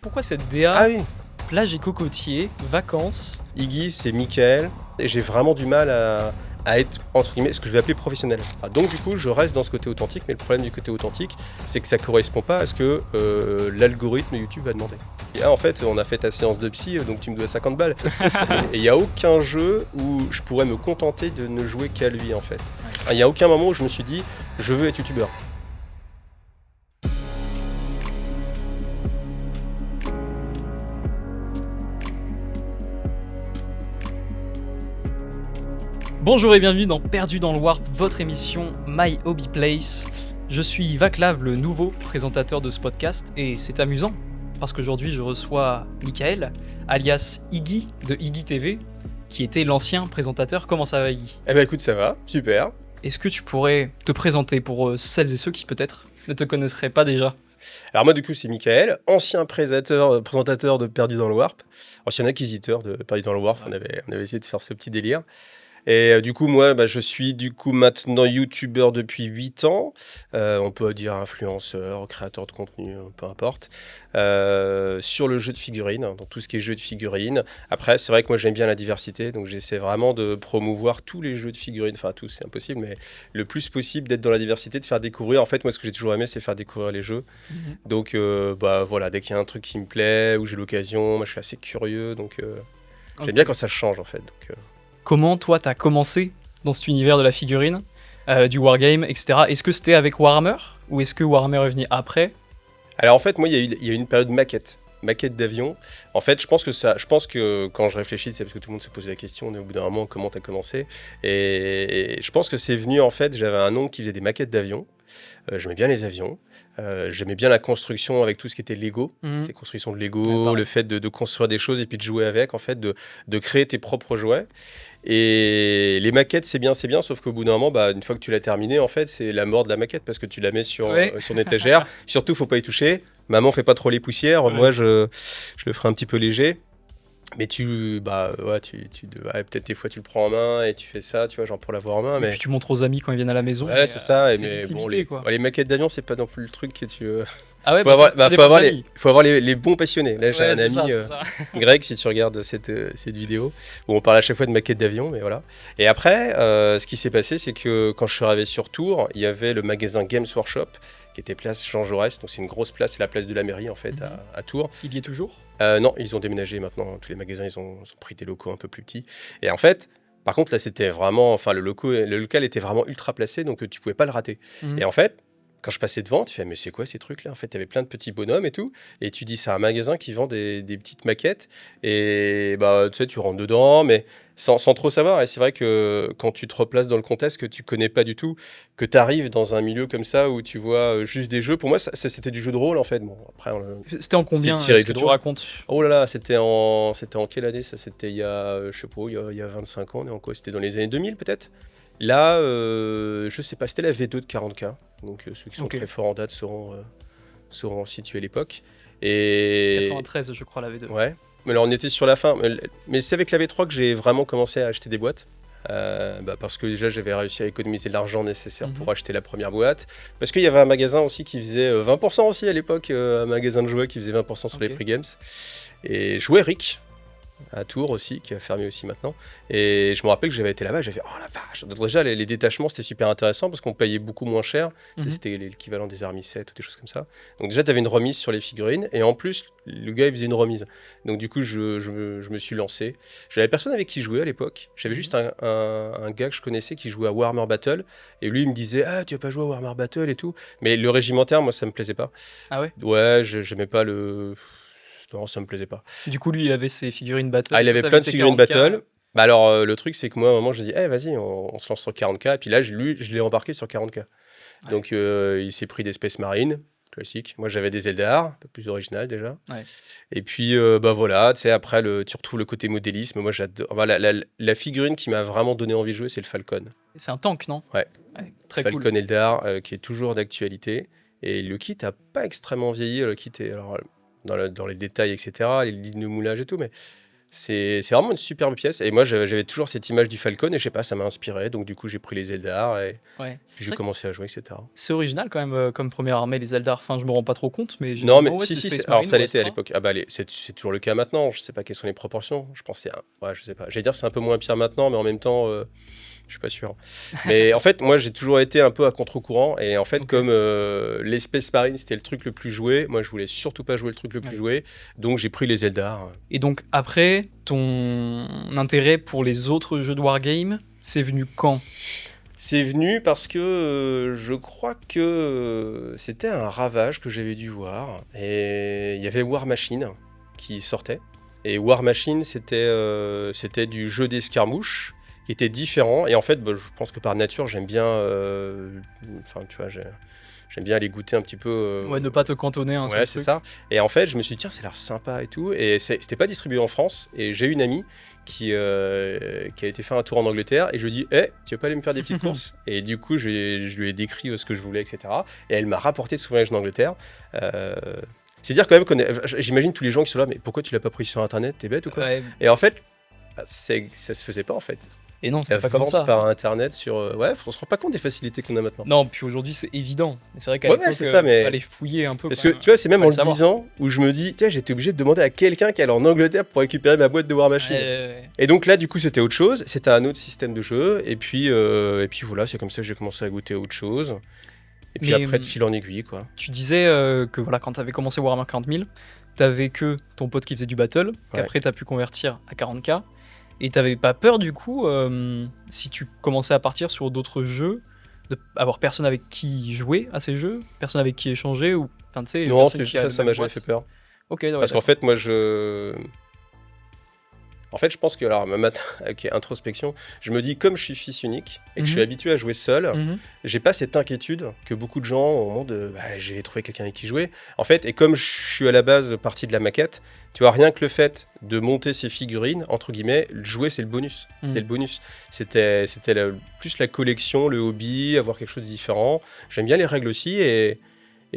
Pourquoi cette Ah DA, oui, plage et cocotier, vacances? Iggy, c'est Michael, et j'ai vraiment du mal à être, entre guillemets, ce que je vais appeler professionnel. Donc du coup, je reste dans ce côté authentique, mais le problème du côté authentique, c'est que ça correspond pas à ce que l'algorithme YouTube va demander. Et là, en fait, on a fait ta séance de psy, donc tu me dois 50 balles. Et il n'y a aucun jeu où je pourrais me contenter de ne jouer qu'à lui, en fait. Il n'y a aucun moment où je me suis dit, je veux être youtubeur. Bonjour et bienvenue dans Perdu dans le Warp, votre émission My Hobby Place. Je suis Vaclav, le nouveau présentateur de ce podcast, et c'est amusant, parce qu'aujourd'hui je reçois Michael, alias Iggy de Iggy TV, qui était l'ancien présentateur. Comment ça va, Iggy ? Eh ben écoute, ça va, super. Est-ce que tu pourrais te présenter pour celles et ceux qui peut-être ne te connaisseraient pas déjà ? Alors moi du coup c'est Michael, ancien présentateur de Perdu dans le Warp, ancien acquisiteur de Perdu dans le Warp, on avait essayé de faire ce petit délire. Et du coup moi je suis du coup maintenant youtubeur depuis 8 ans, on peut dire influenceur, créateur de contenu, peu importe, sur le jeu de figurines, donc tout ce qui est jeu de figurines. Après c'est vrai que moi j'aime bien la diversité, donc j'essaie vraiment de promouvoir tous les jeux de figurines, enfin tous c'est impossible, mais le plus possible d'être dans la diversité, de faire découvrir. En fait moi ce que j'ai toujours aimé c'est faire découvrir les jeux. Donc voilà, dès qu'il y a un truc qui me plaît, ou j'ai l'occasion, moi je suis assez curieux, donc j'aime bien quand ça change en fait. Donc, Comment toi t'as commencé dans cet univers de la figurine, du wargame, etc. Est-ce que c'était avec Warhammer ou est-ce que Warhammer est venu après ? Alors en fait, moi, il y a eu une période maquette d'avion. En fait, je pense que quand je réfléchis, c'est parce que tout le monde se pose la question, au bout d'un moment, comment tu as commencé. Et je pense que c'est venu, en fait, j'avais un oncle qui faisait des maquettes d'avions. J'aimais bien les avions. J'aimais bien la construction avec tout ce qui était Lego. Ces constructions de Lego, le fait de construire des choses et puis de jouer avec, en fait, de créer tes propres jouets. Et les maquettes, c'est bien, sauf qu'au bout d'un moment, une fois que tu l'as terminé, en fait, c'est la mort de la maquette parce que tu la mets sur une étagère. Surtout, faut pas y toucher. Maman fait pas trop les poussières. Ouais. Moi, je le ferai un petit peu léger. Mais peut-être des fois tu le prends en main et tu fais ça, tu vois, genre pour l'avoir en main. Et Mais puis tu montres aux amis quand ils viennent à la maison. ouais, c'est ça. C'est Mais vite bon, limité, quoi. les maquettes d'avion, c'est pas non plus le truc que tu. Ah ouais, faut avoir, ça dépend des amis. faut avoir les bons passionnés. Là, j'ai Ouais, un c'est ami, ça, c'est ça. Greg, si tu regardes cette vidéo, où on parle à chaque fois de maquettes d'avion, mais voilà. Et après, ce qui s'est passé, c'est que quand je suis arrivé sur Tours, il y avait le magasin Games Workshop, qui était place Jean Jaurès, donc c'est une grosse place, c'est la place de la mairie en fait, à Tours. Il y est toujours ? Non, ils ont déménagé maintenant, tous les magasins, ils ont pris des locaux un peu plus petits. Et en fait, par contre, là, c'était vraiment, enfin, le local était vraiment ultra placé, donc tu pouvais pas le rater. Et en fait, quand je passais devant, tu fais, mais c'est quoi ces trucs-là ? En fait, tu avais plein de petits bonhommes et tout. Et tu dis, c'est un magasin qui vend des petites maquettes. Et tu sais, tu rentres dedans, mais sans trop savoir. Et c'est vrai que quand tu te replaces dans le contexte que tu connais pas du tout, que tu arrives dans un milieu comme ça où tu vois juste des jeux, pour moi, c'était du jeu de rôle en fait. Bon, après, C'était en combien, c'est tiré ce de que jeu de tu rôle. racontes ? Oh là là, c'était en quelle année ça ? C'était il y a, je sais pas, il y a 25 ans, on est en quoi ? C'était dans les années 2000 peut-être ? Là, je sais pas, c'était la V2 de 40K. Donc ceux qui sont très forts en date seront situés à l'époque. Et 93, je crois, la V2. ouais. Mais alors on était sur la fin. Mais c'est avec la V3 que j'ai vraiment commencé à acheter des boîtes. Parce que déjà j'avais réussi à économiser l'argent nécessaire pour acheter la première boîte. Parce qu'il y avait un magasin aussi qui faisait 20% aussi à l'époque, un magasin de jouets qui faisait 20% sur les prix games. Et Jouet Rick à Tours aussi, qui a fermé aussi maintenant. Et je me rappelle que j'avais été là-bas, j'avais fait, oh la vache. Donc déjà les détachements c'était super intéressant parce qu'on payait beaucoup moins cher. Tu sais, c'était l'équivalent des Army 7 ou des choses comme ça. Donc déjà tu avais une remise sur les figurines et en plus le gars il faisait une remise. Donc du coup je me suis lancé. J'avais personne avec qui jouer à l'époque. J'avais juste un gars que je connaissais qui jouait à Warhammer Battle et lui il me disait, ah tu vas pas jouer à Warhammer Battle et tout. Mais le régimentaire moi ça me plaisait pas. Ah ouais ? Ouais, j'aimais pas le... Non, ça me plaisait pas. Du coup, lui, il avait ses figurines battle. Ah, il avait plein de figurines battle. Alors, le truc, c'est que moi, à un moment, je dis, vas-y, on se lance sur 40K. Et puis là, je l'ai embarqué sur 40K. Ouais. Donc, il s'est pris des Space Marines, classique. Moi, j'avais des Eldar, un peu plus original déjà. Ouais. Et puis, voilà, tu sais, après, tu retrouves le côté modélisme. Moi, j'adore. Enfin, la figurine qui m'a vraiment donné envie de jouer, c'est le Falcon. C'est un tank, non ? Ouais. Très Falcon cool. Eldar, qui est toujours d'actualité. Et le kit n'a pas extrêmement vieilli. Le kit est... Alors, dans les détails, etc., les lignes de moulage et tout, mais C'est vraiment une superbe pièce. Et moi, j'avais toujours cette image du Falcon et je sais pas, ça m'a inspiré. Donc du coup, j'ai pris les Eldar et Ouais. puis j'ai commencé à jouer, etc. C'est original quand même comme première armée, les Eldar. Enfin, je me rends pas trop compte, mais Non, généralement, mais ouais, si, c'est si, Space alors Marine ça ou l'était à Astra. l'époque. Ah bah, c'est toujours le cas maintenant. Je sais pas quelles sont les proportions. Je pense que ouais, je sais pas. J'allais dire c'est un peu moins pire maintenant, mais en même temps, je suis pas sûr. Mais en fait, moi, j'ai toujours été un peu à contre-courant. Et en fait, Ok. comme les Space Marines, c'était le truc le plus joué, moi, je voulais surtout pas jouer le truc le plus Ouais. joué. Donc, j'ai pris les Eldar. Et donc après, ton intérêt pour les autres jeux de Wargame, c'est venu quand? C'est venu parce que je crois que c'était un Ravage que j'avais dû voir. Et il y avait War Machine qui sortait. Et War Machine, c'était du jeu d'escarmouche qui était différent. Et en fait, bah, je pense que par nature, j'aime bien. Enfin, tu vois, j'aime bien aller goûter un petit peu. Ouais, ne pas te cantonner à un seul Ouais, c'est truc. ça. Et en fait, je me suis dit, tiens, ça a l'air sympa et tout. Et c'était pas distribué en France. Et j'ai une amie qui a été faire un tour en Angleterre. Et je lui ai dit, tu veux pas aller me faire des petites courses? Et du coup, je lui ai décrit ce que je voulais, etc. Et elle m'a rapporté de son voyage en Angleterre. C'est dire quand même j'imagine tous les gens qui sont là, mais pourquoi tu l'as pas pris sur Internet? T'es bête ou quoi? Ouais. Et en fait, ça se faisait pas en fait. Et non, La c'était pas comme vente ça. par Internet sur... ouais, on se rend pas compte des facilités qu'on a maintenant. Non, puis aujourd'hui c'est évident. Mais c'est vrai qu'à Ouais, l'époque, c'est ça, mais- fallait fouiller un peu. Parce quand que même. tu vois, c'est même en Fallait le savoir. disant où je me dis, tiens, j'étais obligé de demander à quelqu'un qui allait en Angleterre pour récupérer ma boîte de War Machine. Et donc là, du coup, c'était autre chose. C'était un autre système de jeu. Et puis voilà, c'est comme ça que j'ai commencé à goûter à autre chose. Et puis Mais, après, de fil en aiguille, quoi. Tu disais que voilà, quand t'avais commencé Warhammer 40 000, t'avais que ton pote qui faisait du battle, qu'après t'as pu convertir à 40K. Et t'avais pas peur du coup, si tu commençais à partir sur d'autres jeux, d'avoir personne avec qui jouer à ces jeux, personne avec qui échanger, ou enfin tu sais, Non, personne qui a le ça même m'a jamais boîte. fait peur. Ok, ouais, Parce qu'en fait, moi, En fait, je pense que, alors, ok, introspection, je me dis, comme je suis fils unique et que je suis habitué à jouer seul, j'ai pas cette inquiétude que beaucoup de gens au moment de je vais trouver quelqu'un avec qui jouer. En fait, et comme je suis à la base partie de la maquette, tu vois, rien que le fait de monter ces figurines, entre guillemets, jouer, c'est le bonus. C'était le bonus. C'était plus la collection, le hobby, avoir quelque chose de différent. J'aime bien les règles aussi et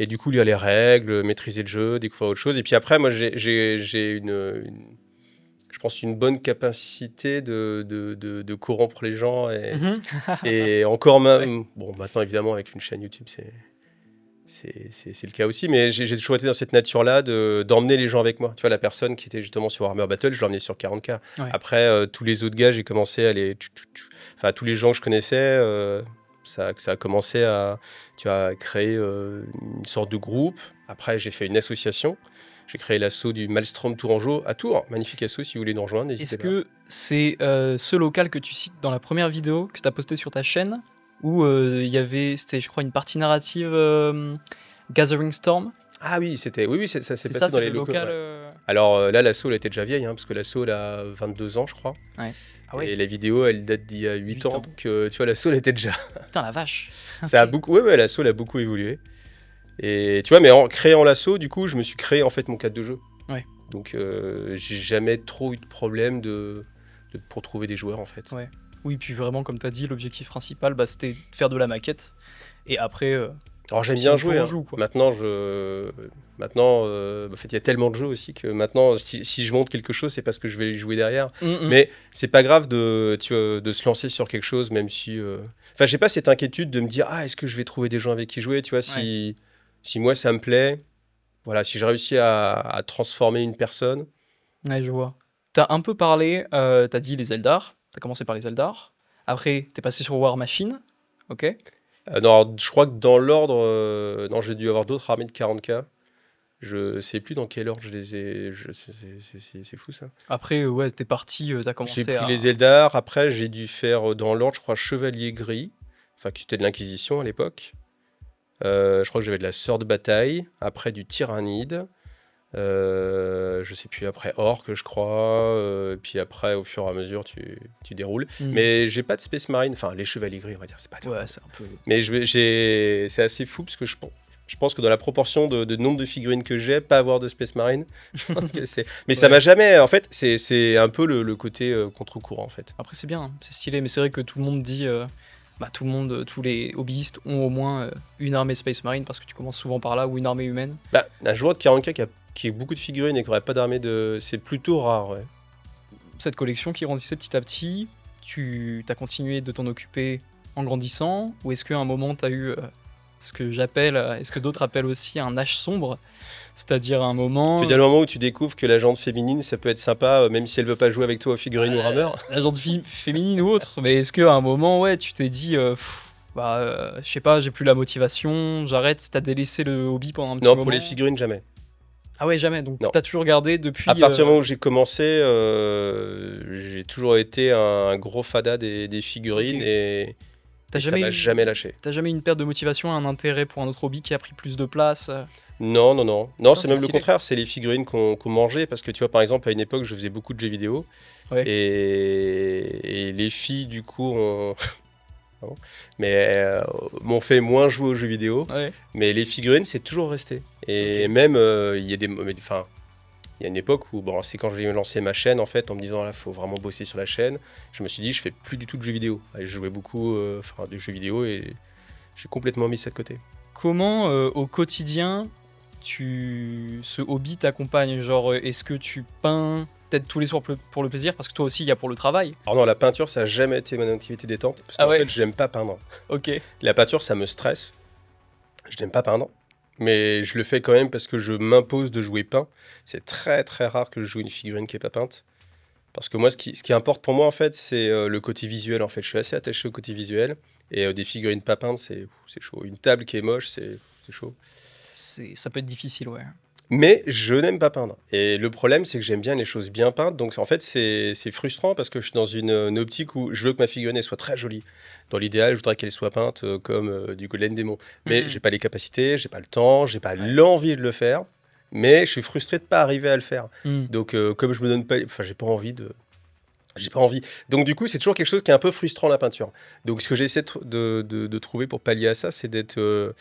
du coup, lire les règles, maîtriser le jeu, découvrir autre chose. Et puis après, moi, j'ai je pense une bonne capacité de corrompre les gens et encore même. Ouais. Bon, maintenant évidemment avec une chaîne YouTube, c'est le cas aussi, mais j'ai toujours été dans cette nature-là d'emmener les gens avec moi. Tu vois, la personne qui était justement sur Warhammer Battle, je l'emmenais sur 40K. Ouais. Après, tous les autres gars, j'ai commencé à les... Enfin, tous les gens que je connaissais, ça a commencé à créer une sorte de groupe. Après, j'ai fait une association. J'ai créé l'assaut du Maelstrom Tourangeau à Tours. Magnifique assaut, si vous voulez nous rejoindre, n'hésitez Est-ce pas. que c'est ce local que tu cites dans la première vidéo que tu as posté sur ta chaîne, où il y avait, c'était je crois une partie narrative Gathering Storm? Ah oui, ça s'est passé C'est dans c'est les le locaux. local. Ouais. Alors là, l'assaut, elle était déjà vieille, parce que l'assaut, elle a 22 ans, je crois. Ouais. Ah ouais. Et la vidéo, elle date d'il y a 8 ans, donc tu vois, l'assaut, elle était déjà... Putain la vache. Ça a beaucoup... Ouais, l'assaut, elle a beaucoup évolué. Et tu vois, mais en créant l'assaut, du coup, je me suis créé en fait mon cadre de jeu. Ouais. Donc j'ai jamais trop eu de problème pour trouver des joueurs en fait. Ouais. Oui, puis vraiment, comme tu as dit, l'objectif principal, c'était de faire de la maquette. Et après. Alors j'aime si bien on jouer. joue, quoi. Maintenant, en fait, il y a tellement de jeux aussi que maintenant, si je monte quelque chose, c'est parce que je vais y jouer derrière. Mais c'est pas grave de se lancer sur quelque chose, même si. Enfin, j'ai pas cette inquiétude de me dire est-ce que je vais trouver des gens avec qui jouer. Tu vois, si moi ça me plaît. Voilà, si j'ai réussi à transformer une personne. Ouais, je vois. T'as un peu parlé, t'as dit les Eldar, t'as commencé par les Eldar. Après, t'es passé sur War Machine, ok. Non, je crois que dans l'ordre, non, j'ai dû avoir d'autres armées de 40K. Je sais plus dans quel ordre je les ai. C'est fou ça. Après, ouais, t'es parti, t'as commencé J'ai pris les Eldar. Après, j'ai dû faire dans l'ordre, je crois, Chevalier Gris, enfin qui était de l'Inquisition à l'époque. Je crois que j'avais de la Sœur de Bataille. Après, du Tyrannide. Je sais plus, après Orc, je crois. Puis après, au fur et à mesure, tu déroules. Mais j'ai pas de Space Marine. Enfin, les Chevaliers Gris, on va dire, c'est pas tout. Ouais, c'est un peu. Mais c'est assez fou parce que je pense que dans la proportion de nombre de figurines que j'ai, pas avoir de Space Marine, je pense que c'est... Mais ça m'a jamais... En fait, c'est un peu le côté contre-courant, en fait. Après, c'est bien, hein, c'est stylé, mais c'est vrai que tout le monde dit... tous les hobbyistes ont au moins une armée Space Marine, parce que tu commences souvent par là, ou une armée humaine. Un joueur de 40K qui a beaucoup de figurines et qui n'aurait pas d'armée de... C'est plutôt rare, ouais. cette collection qui grandissait petit à petit, tu as continué de t'en occuper en grandissant, ou est-ce qu'à un moment tu as eu ce que d'autres appellent aussi un âge sombre, c'est-à-dire un moment... Tu veux dire le moment où tu découvres que la jante féminine, ça peut être sympa, même si elle veut pas jouer avec toi aux figurines ou rameurs. La jante féminine ou autre, mais est-ce qu'à un moment, ouais, tu t'es dit, je sais pas, j'ai plus la motivation, j'arrête, t'as délaissé le hobby pendant un petit moment? Non, pour les figurines, jamais. Ah ouais, jamais, donc Non. t'as toujours gardé depuis... À partir du moment où j'ai commencé, j'ai toujours été un gros fada des figurines et ça m'a jamais lâché. T'as jamais eu une perte de motivation, un intérêt pour un autre hobby qui a pris plus de place? Non, c'est c'est même le stylé. contraire, c'est les figurines qu'on mangeait, parce que tu vois, par exemple, à une époque, je faisais beaucoup de jeux vidéo, Ouais. et les filles, du coup, Pardon. M'ont fait moins jouer aux jeux vidéo, Ouais. mais les figurines, c'est toujours resté. Et Ok. même, il y a il y a une époque où, bon, c'est quand j'ai lancé ma chaîne, en fait, en me disant, là, faut vraiment bosser sur la chaîne, je me suis dit, je fais plus du tout de jeux vidéo. Et je jouais beaucoup de jeux vidéo, et j'ai complètement mis ça de côté. Comment, au quotidien, ce hobby t'accompagne? Genre, est-ce que tu peins peut-être tous les soirs pour le plaisir? Parce que toi aussi, il y a pour le travail. Alors non, la peinture, ça n'a jamais été mon activité détente, parce qu'en fait, j'aime pas peindre. Ok. La peinture, ça me stresse. Je n'aime pas peindre, mais je le fais quand même parce que je m'impose de jouer peint. C'est très très rare que je joue une figurine qui n'est pas peinte. Parce que moi, ce qui importe pour moi, en fait, c'est le côté visuel. En fait, je suis assez attaché au côté visuel. Et des figurines pas peintes, c'est chaud. Une table qui est moche, c'est chaud. Ça peut être difficile, ouais. Mais je n'aime pas peindre. Et le problème, c'est que j'aime bien les choses bien peintes. Donc, en fait, c'est frustrant parce que je suis dans une optique où je veux que ma figurine elle soit très jolie. Dans l'idéal, je voudrais qu'elle soit peinte comme du Golden Démon. Mais j'ai pas les capacités, j'ai pas le temps, j'ai pas l'envie de le faire. Mais je suis frustré de pas arriver à le faire. Donc, comme je me donne pas... Enfin, j'ai pas envie. Donc, du coup, c'est toujours quelque chose qui est un peu frustrant, la peinture. Donc, ce que j'essaie de trouver pour pallier à ça, c'est de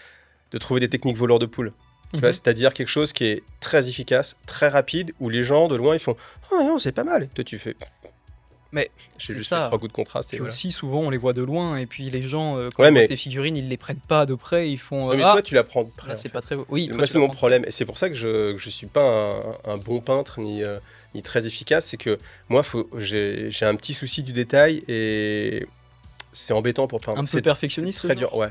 trouver des techniques voleurs de poules. Tu vois, c'est-à-dire quelque chose qui est très efficace, très rapide, où les gens de loin ils font « Oh non, c'est pas mal !» Toi tu fais « Mais j'ai juste ça. fait 3 coups de contraste. » Puis et voilà. aussi, souvent, on les voit de loin, et puis les gens, quand ils voient tes figurines, ils les prennent pas de près, ils font... mais toi tu la prends de près. Là, c'est pas très... Oui, moi c'est mon problème, et c'est pour ça que je suis pas un bon peintre, ni très efficace, c'est que moi j'ai un petit souci du détail, et... c'est embêtant pour peindre. Un peu perfectionniste. C'est très dur, ouais.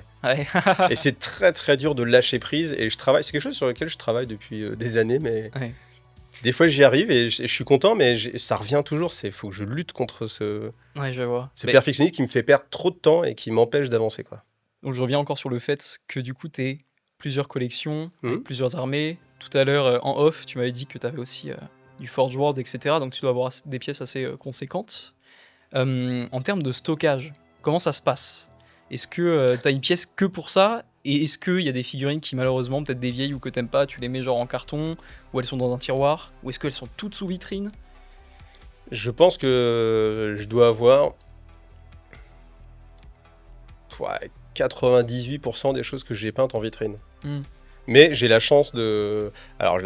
Et c'est très très dur de lâcher prise. Et c'est quelque chose sur lequel je travaille depuis des années, mais des fois j'y arrive et je suis content, mais ça revient toujours. Faut que je lutte contre ce perfectionniste qui me fait perdre trop de temps et qui m'empêche d'avancer, quoi. Donc je reviens encore sur le fait que du coup tu es plusieurs collections, plusieurs armées. Tout à l'heure en off, tu m'avais dit que tu avais aussi du Forge World, etc. Donc tu dois avoir des pièces assez conséquentes. En termes de stockage, comment ça se passe? Est-ce que t'as une pièce que pour ça? Et est-ce qu'il y a des figurines qui malheureusement, peut-être des vieilles ou que t'aimes pas, tu les mets genre en carton, ou elles sont dans un tiroir, ou est-ce qu'elles sont toutes sous vitrine? Je pense que je dois avoir 98% des choses que j'ai peintes en vitrine. Mais j'ai la chance de... Alors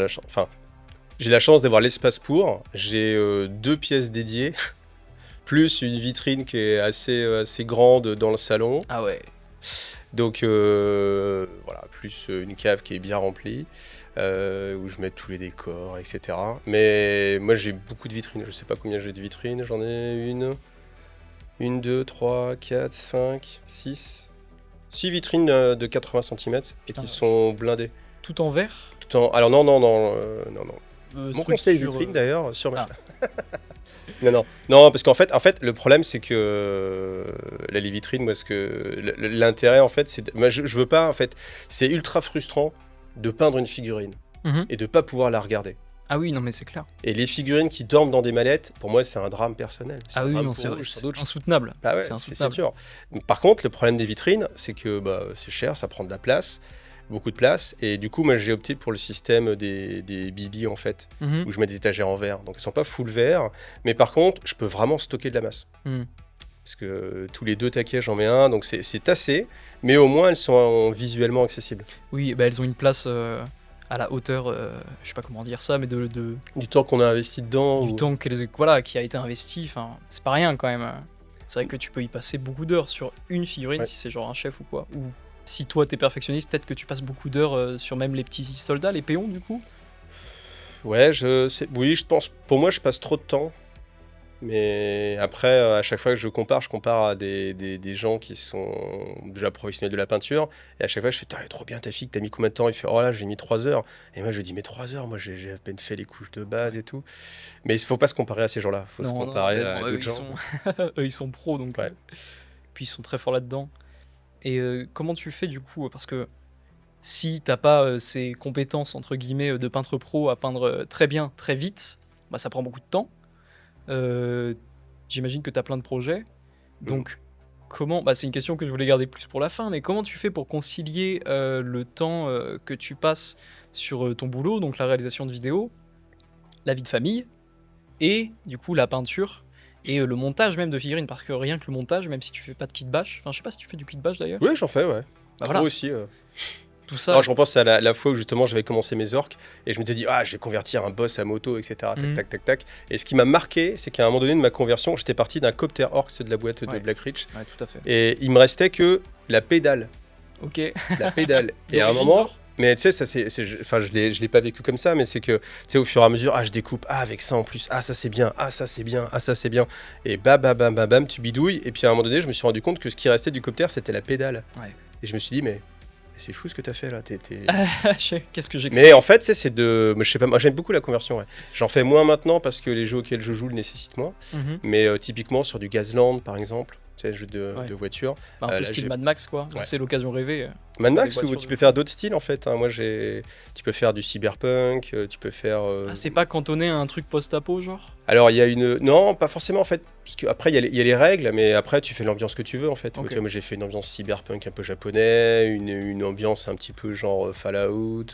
j'ai la chance d'avoir l'espace pour. J'ai 2 pièces dédiées. Plus une vitrine qui est assez grande dans le salon. Ah ouais. Donc voilà, plus une cave qui est bien remplie, où je mets tous les décors, etc. Mais moi j'ai beaucoup de vitrines, je sais pas combien j'ai de vitrines, j'en ai une, 2, 3, 4, 5, 6 vitrines de 80 cm et qui sont blindées. Tout en verre? Alors non. Mon conseil vitrine d'ailleurs, sur ma chaîne. Non, parce qu'en fait, le problème, c'est que les vitrines, moi, l'intérêt, en fait, c'est... Moi, je veux pas, en fait, c'est ultra frustrant de peindre une figurine et de pas pouvoir la regarder. Ah oui, non, mais c'est clair. Et les figurines qui dorment dans des mallettes, pour moi, c'est un drame personnel. C'est insoutenable. Bah ouais, c'est sûr. Par contre, le problème des vitrines, c'est que c'est cher, ça prend de la place. Beaucoup de place, et du coup moi j'ai opté pour le système des BB en fait, où je mets des étagères en verre, donc elles sont pas full verre, mais par contre je peux vraiment stocker de la masse, parce que tous les 2 taquets j'en mets un, donc c'est tassé, mais au moins elles sont visuellement accessibles. Oui, elles ont une place à la hauteur, je sais pas comment dire ça, mais du temps qu'on a investi dedans, temps qui a été investi, enfin c'est pas rien quand même. C'est vrai que tu peux y passer beaucoup d'heures sur une figurine, si c'est genre un chef ou quoi, ou si toi t'es perfectionniste, peut-être que tu passes beaucoup d'heures sur même les petits soldats, les péons du coup. Ouais, oui, je pense. Pour moi, je passe trop de temps Mais après, à chaque fois que je compare à des gens qui sont déjà professionnels de la peinture. Et à chaque fois, je fais, elle est trop bien ta fille, t'as mis combien de temps? Il fait, oh là, j'ai mis 3 heures. Et moi, je dis, mais 3 heures, moi, j'ai à peine fait les couches de base et tout. Mais il faut pas se comparer à ces gens-là. Il faut se comparer à d'autres gens. Eux, ils sont pros, donc. Ouais. Puis ils sont très forts là-dedans. Et comment tu fais du coup? Parce que si t'as pas ces compétences, entre guillemets, de peintre pro à peindre très bien, très vite, bah, ça prend beaucoup de temps. J'imagine que tu as plein de projets. Donc, comment. Bah, c'est une question que je voulais garder plus pour la fin, mais comment tu fais pour concilier le temps que tu passes sur ton boulot, donc la réalisation de vidéos, la vie de famille, et du coup la peinture, et le montage même de figurines? Parce que rien que le montage, même si tu fais pas de kit bash, enfin, je sais pas si tu fais du kit bash d'ailleurs. Oui, j'en fais, ouais. Bah, voilà. Aussi. Tout ça. Alors, je repense à la fois où justement j'avais commencé mes orques et je m'étais dit, je vais convertir un boss à moto, etc. Tac, tac, tac. Et ce qui m'a marqué, c'est qu'à un moment donné de ma conversion, j'étais parti d'un copter orc, de la boîte de Black Ridge. Ouais, tout à fait. Et il me restait que la pédale. Ok. La pédale. Et à un moment. Mais tu sais, ça enfin, je l'ai pas vécu comme ça, mais c'est que, tu sais, au fur et à mesure, je découpe, avec ça en plus, ça c'est bien, ça c'est bien, ça c'est bien. Et bam, tu bidouilles. Et puis à un moment donné, je me suis rendu compte que ce qui restait du copter, c'était la pédale. Ouais. Et je me suis dit, mais c'est fou ce que t'as fait là. Qu'est-ce que j'ai Mais en fait, c'est de. Je sais pas, moi j'aime beaucoup la conversion. Ouais. J'en fais moins maintenant parce que les jeux auxquels je joue le nécessitent moins. Mais typiquement sur du Gazland par exemple, tu sais, jeu de voiture. Bah, un peu style Mad Max, quoi. Ouais. C'est l'occasion rêvée. Mad Max, où tu peux faire d'autres styles en fait. Moi tu peux faire du cyberpunk, tu peux faire. C'est pas cantonné à un truc post-apo, genre? Alors il y a une. Non, pas forcément en fait. Parce qu'après il y a les règles, mais après tu fais l'ambiance que tu veux en fait. Okay. Moi j'ai fait une ambiance cyberpunk un peu japonais, une ambiance un petit peu genre Fallout.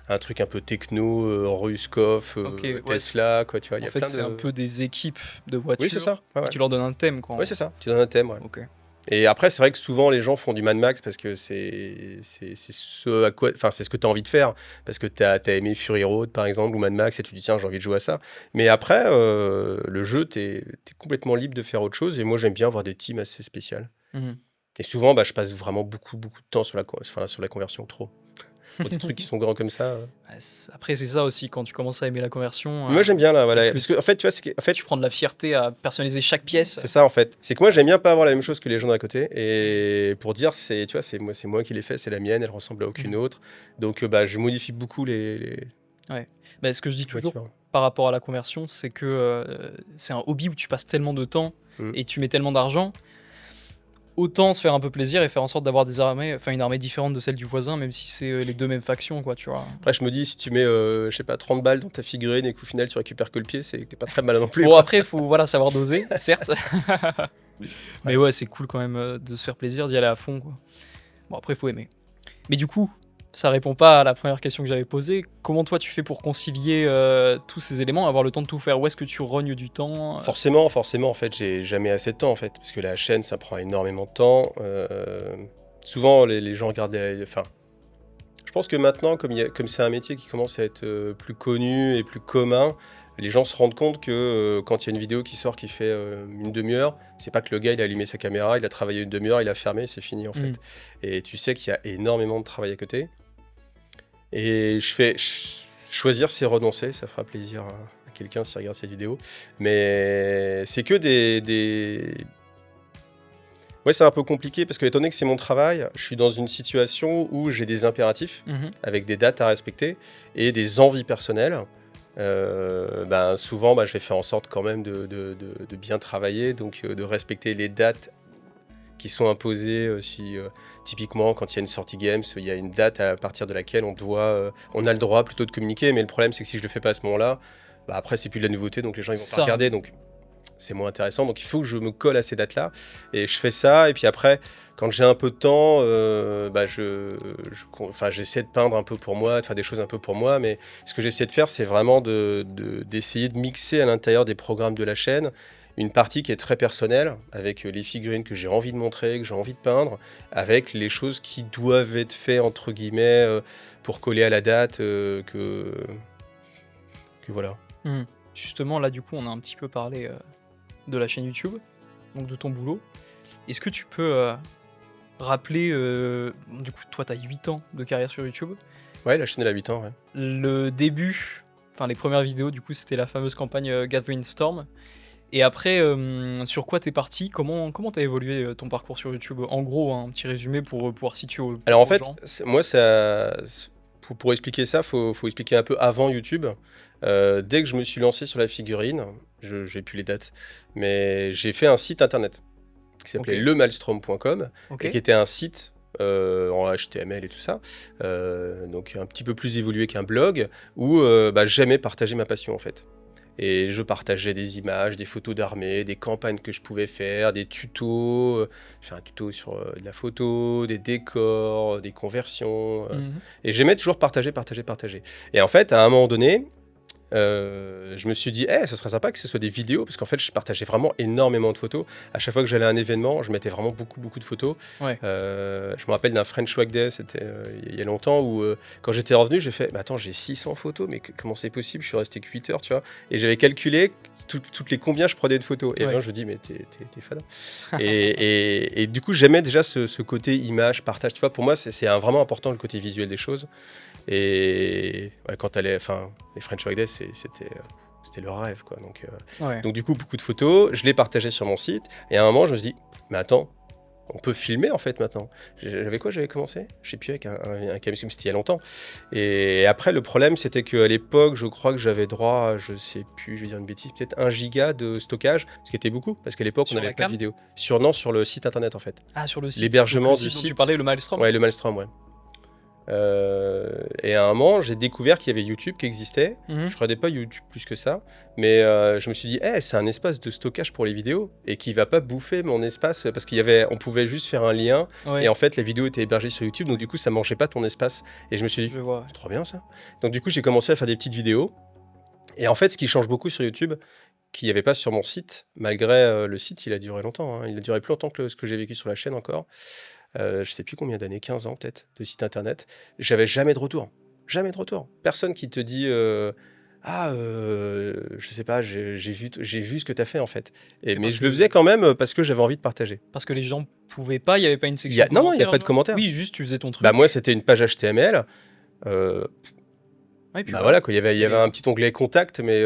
Un truc un peu techno, Ruskov, Tesla, quoi, tu vois. En fait, c'est un peu des équipes de voitures. Oui, c'est ça. Ouais. Tu leur donnes un thème, quoi. Oui, c'est ça. Tu donnes un thème, ouais. Okay. Et après, c'est vrai que souvent, les gens font du Mad Max parce que c'est ce à quoi, enfin, c'est ce que tu as envie de faire. Parce que tu as aimé Fury Road, par exemple, ou Mad Max, et tu te dis, tiens, j'ai envie de jouer à ça. Mais après, le jeu, tu es complètement libre de faire autre chose. Et moi, j'aime bien avoir des teams assez spéciales. Et souvent, je passe vraiment beaucoup de temps sur la conversion, trop. Pour des trucs qui sont grands comme ça. Après, c'est ça aussi, quand tu commences à aimer la conversion. Moi, j'aime bien, là, voilà. Parce que, en fait, tu vois, tu prends de la fierté à personnaliser chaque pièce. C'est ça, en fait. C'est que moi, j'aime bien pas avoir la même chose que les gens d'à côté. Et pour dire, tu vois, c'est moi qui l'ai fait, c'est la mienne, elle ressemble à aucune autre. Donc, je modifie beaucoup les... Ouais. Ce que je dis toujours par rapport à la conversion, c'est que c'est un hobby où tu passes tellement de temps et tu mets tellement d'argent. Autant se faire un peu plaisir et faire en sorte d'avoir une armée différente de celle du voisin, même si c'est les deux mêmes factions, quoi, tu vois. Après, je me dis, si tu mets, je sais pas, 30 balles dans ta figurine et qu'au final tu récupères que le pied, c'est que t'es pas très malin non plus. Bon, quoi. Après, il faut savoir doser, certes. Mais ouais, c'est cool quand même de se faire plaisir, d'y aller à fond, quoi. Bon, après, il faut aimer. Mais du coup, ça répond pas à la première question que j'avais posée. Comment toi tu fais pour concilier tous ces éléments, avoir le temps de tout faire? Où est-ce que tu rognes du temps? Forcément, en fait, j'ai jamais assez de temps, en fait, parce que la chaîne, ça prend énormément de temps. Souvent, les gens regardent enfin, je pense que maintenant, comme c'est un métier qui commence à être plus connu et plus commun, les gens se rendent compte que quand il y a une vidéo qui sort qui fait une demi-heure, c'est pas que le gars il a allumé sa caméra, il a travaillé une demi-heure, il a fermé, c'est fini en fait. Et tu sais qu'il y a énormément de travail à côté. Et choisir, c'est renoncer, ça fera plaisir à quelqu'un s'il regarde cette vidéo. Mais c'est que Ouais, c'est un peu compliqué parce que, étant donné que c'est mon travail, je suis dans une situation où j'ai des impératifs avec des dates à respecter et des envies personnelles. Souvent, je vais faire en sorte quand même de bien travailler, donc de respecter les dates qui sont imposées. Typiquement, quand il y a une sortie games, il y a une date à partir de laquelle on a le droit plutôt de communiquer, mais le problème c'est que si je le fais pas à ce moment-là, après c'est plus de la nouveauté, donc les gens ils vont pas regarder, donc c'est moins intéressant. Donc il faut que je me colle à ces dates-là, et je fais ça. Et puis après, quand j'ai un peu de temps, j'essaie de peindre un peu pour moi, de faire des choses un peu pour moi, mais ce que j'essaie de faire, c'est vraiment d'essayer de mixer à l'intérieur des programmes de la chaîne une partie qui est très personnelle, avec les figurines que j'ai envie de montrer, que j'ai envie de peindre, avec les choses qui doivent être faites, entre guillemets, pour coller à la date, que voilà. Justement, là, du coup, on a un petit peu parlé de la chaîne YouTube, donc de ton boulot. Est-ce que tu peux rappeler, du coup, toi, tu as 8 ans de carrière sur YouTube. Ouais, la chaîne, elle a 8 ans, ouais. Le début, enfin les premières vidéos, du coup, c'était la fameuse campagne Gathering Storm. Et après, sur quoi t'es parti? Comment t'as évolué ton parcours sur YouTube? En gros, un petit résumé pour pouvoir situer Alors en aux fait, gens. moi, pour expliquer ça, faut expliquer un peu avant YouTube. Dès que je me suis lancé sur la figurine, j'ai plus les dates, mais j'ai fait un site internet qui s'appelait Ok. lemalstrom.com Ok. et qui était un site en HTML et tout ça, donc un petit peu plus évolué qu'un blog, où j'aimais partager ma passion en fait. Et je partageais des images, des photos d'armée, des campagnes que je pouvais faire, des tutos. J'ai fait un tuto sur de la photo, des décors, des conversions. Mhm. Et j'aimais toujours partager. Et en fait, à un moment donné, je me suis dit, ce serait sympa que ce soit des vidéos, parce qu'en fait, je partageais vraiment énormément de photos. À chaque fois que j'allais à un événement, je mettais vraiment beaucoup de photos. Ouais. Je me rappelle d'un French Wag Day, c'était il y a longtemps, où quand j'étais revenu, j'ai fait, attends, j'ai 600 photos, mais comment c'est possible? Je suis resté que 8 heures, tu vois. Et j'avais calculé toutes les combien je prenais de photos. Et là, je me dis, mais t'es fada. et du coup, j'aimais déjà ce côté image, partage. Tu vois, pour moi, c'est vraiment important le côté visuel des choses. Et ouais, quand les French Wag Day, c'était le rêve, quoi. Donc du coup, beaucoup de photos, je les partageais sur mon site. Et à un moment, je me suis dit, mais attends, on peut filmer en fait maintenant. J'avais commencé? Je sais plus, avec un Camscom, c'était il y a longtemps. Et après, le problème, c'était qu'à l'époque, je crois que j'avais droit à, je sais plus, je vais dire une bêtise, peut-être 1 giga de stockage, ce qui était beaucoup, parce qu'à l'époque, on Sur n'avait la pas de cam? vidéo. Sur le site internet en fait. Ah, sur le site. L'hébergement Donc, le du site dont site. tu parlais, le Maelstrom? Ouais, le Maelstrom, ouais. Et à un moment, j'ai découvert qu'il y avait YouTube qui existait. Mhm. Je regardais pas YouTube plus que ça, mais je me suis dit, c'est un espace de stockage pour les vidéos et qui va pas bouffer mon espace, parce on pouvait juste faire un lien Ouais. et en fait la vidéo était hébergée sur YouTube, donc du coup ça mangeait pas ton espace. Et je me suis dit, Je vois. c'est trop bien ça. Donc du coup j'ai commencé à faire des petites vidéos. Et en fait, ce qui change beaucoup sur YouTube, qu'il n'y avait pas sur mon site, malgré le site, il a duré longtemps, hein. Il a duré plus longtemps que ce que j'ai vécu sur la chaîne encore. Je sais plus combien d'années, 15 ans peut-être, de site internet. J'avais jamais de retour. Jamais de retour. Personne qui te dit je sais pas, j'ai vu ce que tu as fait en fait. Mais je le faisais quand même parce que j'avais envie de partager. Parce que les gens pouvaient pas, il n'y avait pas une section Non, il n'y a commentaires, pas de genre? commentaires. Oui, juste tu faisais ton truc. Bah, moi, c'était une page HTML. Ouais, puis Voilà, quoi. Il y avait un petit onglet contact, mais.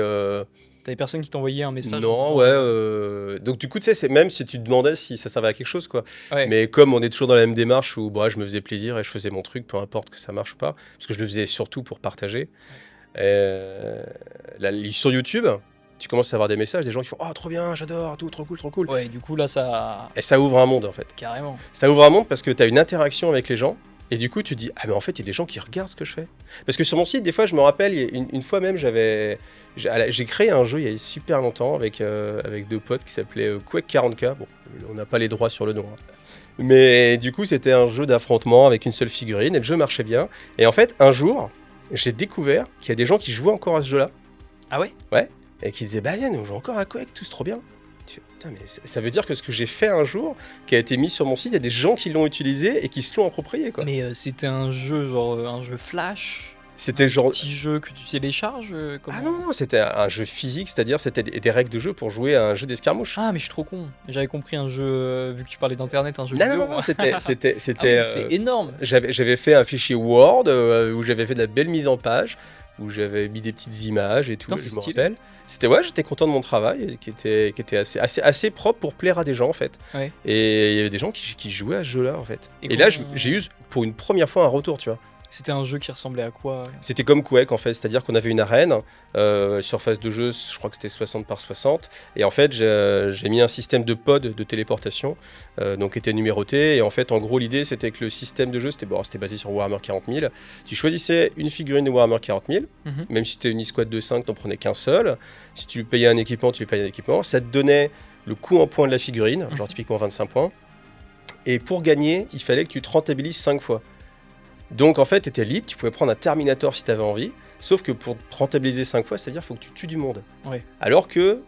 T'avais personne qui t'envoyait un message? Non, ouais. Donc, du coup, tu sais, c'est même si tu te demandais si ça servait à quelque chose, quoi. Ouais. Mais comme on est toujours dans la même démarche où je me faisais plaisir et je faisais mon truc, peu importe que ça marche ou pas, parce que je le faisais surtout pour partager. Sur YouTube, tu commences à avoir des messages, des gens qui font oh trop bien, j'adore, tout, trop cool. Ouais, du coup là ça. Et ça ouvre un monde en fait. Carrément. Ça ouvre un monde parce que tu as une interaction avec les gens. Et du coup, tu te dis, mais en fait, il y a des gens qui regardent ce que je fais. Parce que sur mon site, des fois, je me rappelle, une fois même, j'ai créé un jeu il y a super longtemps avec 2 potes qui s'appelait Quake 40K. Bon, on n'a pas les droits sur le nom. Hein. Mais du coup, c'était un jeu d'affrontement avec une seule figurine et le jeu marchait bien. Et en fait, un jour, j'ai découvert qu'il y a des gens qui jouaient encore à ce jeu-là. Ah ouais? Ouais. Et qui disaient, Yann, on joue encore à Quake, tout c'est trop bien. Putain, mais ça veut dire que ce que j'ai fait un jour, qui a été mis sur mon site, il y a des gens qui l'ont utilisé et qui se l'ont approprié, quoi. Mais c'était un jeu genre un jeu flash? C'était genre... Petit jeu que tu télécharges Ah non, c'était un jeu physique, c'est-à-dire c'était des règles de jeu pour jouer à un jeu d'escarmouche. Ah mais je suis trop con. J'avais compris un jeu, vu que tu parlais d'internet, un jeu vidéo. Non, c'était... c'est énorme. J'avais fait un fichier Word où j'avais fait de la belle mise en page, où j'avais mis des petites images et tout, c'est je me stylé. rappelle. J'étais content de mon travail, qui était assez propre pour plaire à des gens en fait. Ouais. Et il y avait des gens qui jouaient à ce jeu-là en fait. Et Et là, comment- j'ai eu pour une première fois un retour, tu vois. C'était un jeu qui ressemblait à quoi? C'était comme Quake en fait, c'est-à-dire qu'on avait une arène, surface de jeu, je crois que c'était 60 par 60, et en fait j'ai mis un système de pod de téléportation, donc qui était numéroté, et en fait en gros l'idée c'était que le système de jeu, c'était basé sur Warhammer 40 000, tu choisissais une figurine de Warhammer 40 000, même si c'était une escouade de 5, t'en prenais qu'un seul, si tu payais un équipement, tu payais un équipement, ça te donnait le coût en points de la figurine, genre typiquement 25 points, et pour gagner, il fallait que tu te rentabilises 5 fois. Donc en fait, tu étais libre, tu pouvais prendre un Terminator si tu avais envie, sauf que pour te rentabiliser 5 fois, c'est-à-dire qu'il faut que tu tues du monde. Ouais. Alors que,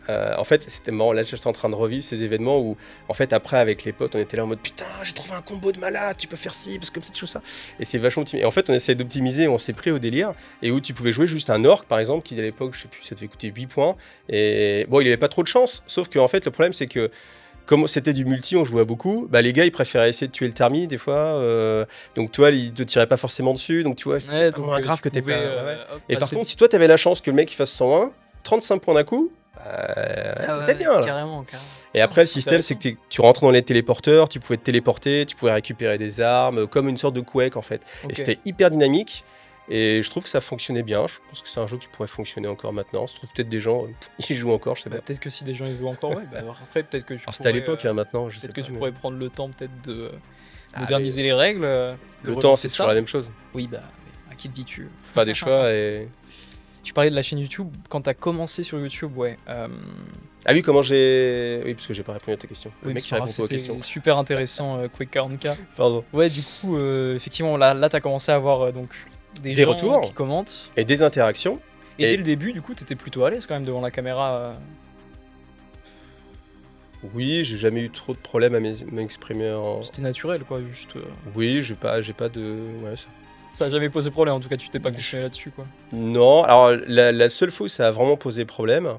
en fait, c'était marrant, là j'étais en train de revivre ces événements où, en fait, après avec les potes, on était là en mode putain, j'ai trouvé un combo de malade, tu peux faire ci, parce que comme ça, tu joues ça. Et c'est vachement optimisé. Et en fait, on essayait d'optimiser, on s'est pris au délire, et où tu pouvais jouer juste un orc par exemple, qui à l'époque, je sais plus, ça devait coûter 8 points, et bon, il avait pas trop de chance, sauf que en fait, le problème c'est que, comme c'était du multi, on jouait beaucoup, les gars ils préféraient essayer de tuer le Termi des fois, donc toi ils te tiraient pas forcément dessus, donc tu vois c'était pas moins grave que t'es pas. Et par contre, si toi t'avais la chance que le mec il fasse 101, 35 points d'un coup, T'étais bien là. Carrément. Et après, le système, c'est que tu rentres dans les téléporteurs, tu pouvais te téléporter, tu pouvais récupérer des armes, comme une sorte de Quake en fait. Et c'était hyper dynamique. Et je trouve que ça fonctionnait bien. Je pense que c'est un jeu qui pourrait fonctionner encore maintenant. Je trouve peut-être des gens qui y jouent encore, je sais pas. Peut-être que si des gens y jouent encore, ouais. Après, peut-être que tu c'était à l'époque, maintenant, je sais pas. Peut-être que tu pourrais prendre le temps peut-être de moderniser les règles. Le temps, c'est toujours la même chose. Oui, à qui le dis-tu? Faut faire des choix et... Tu parlais de la chaîne YouTube. Quand t'as commencé sur YouTube, ouais. Ah oui, comment j'ai... Oui, parce que j'ai pas répondu à ta question. Oui, le mec qui répond pas aux questions. Super intéressant, Quick 40K. Pardon. Ouais, du coup, effectivement, là t'as commencé à avoir donc des gens retours qui commentent. Et des interactions. Et dès le début, du coup, t'étais plutôt à l'aise quand même devant la caméra. Oui, j'ai jamais eu trop de problèmes à m'exprimer en... C'était naturel, quoi, juste... Oui, j'ai pas de... Ouais, ça a jamais posé problème, en tout cas, tu t'es pas questionné là-dessus, quoi. Non, alors la seule fois où ça a vraiment posé problème,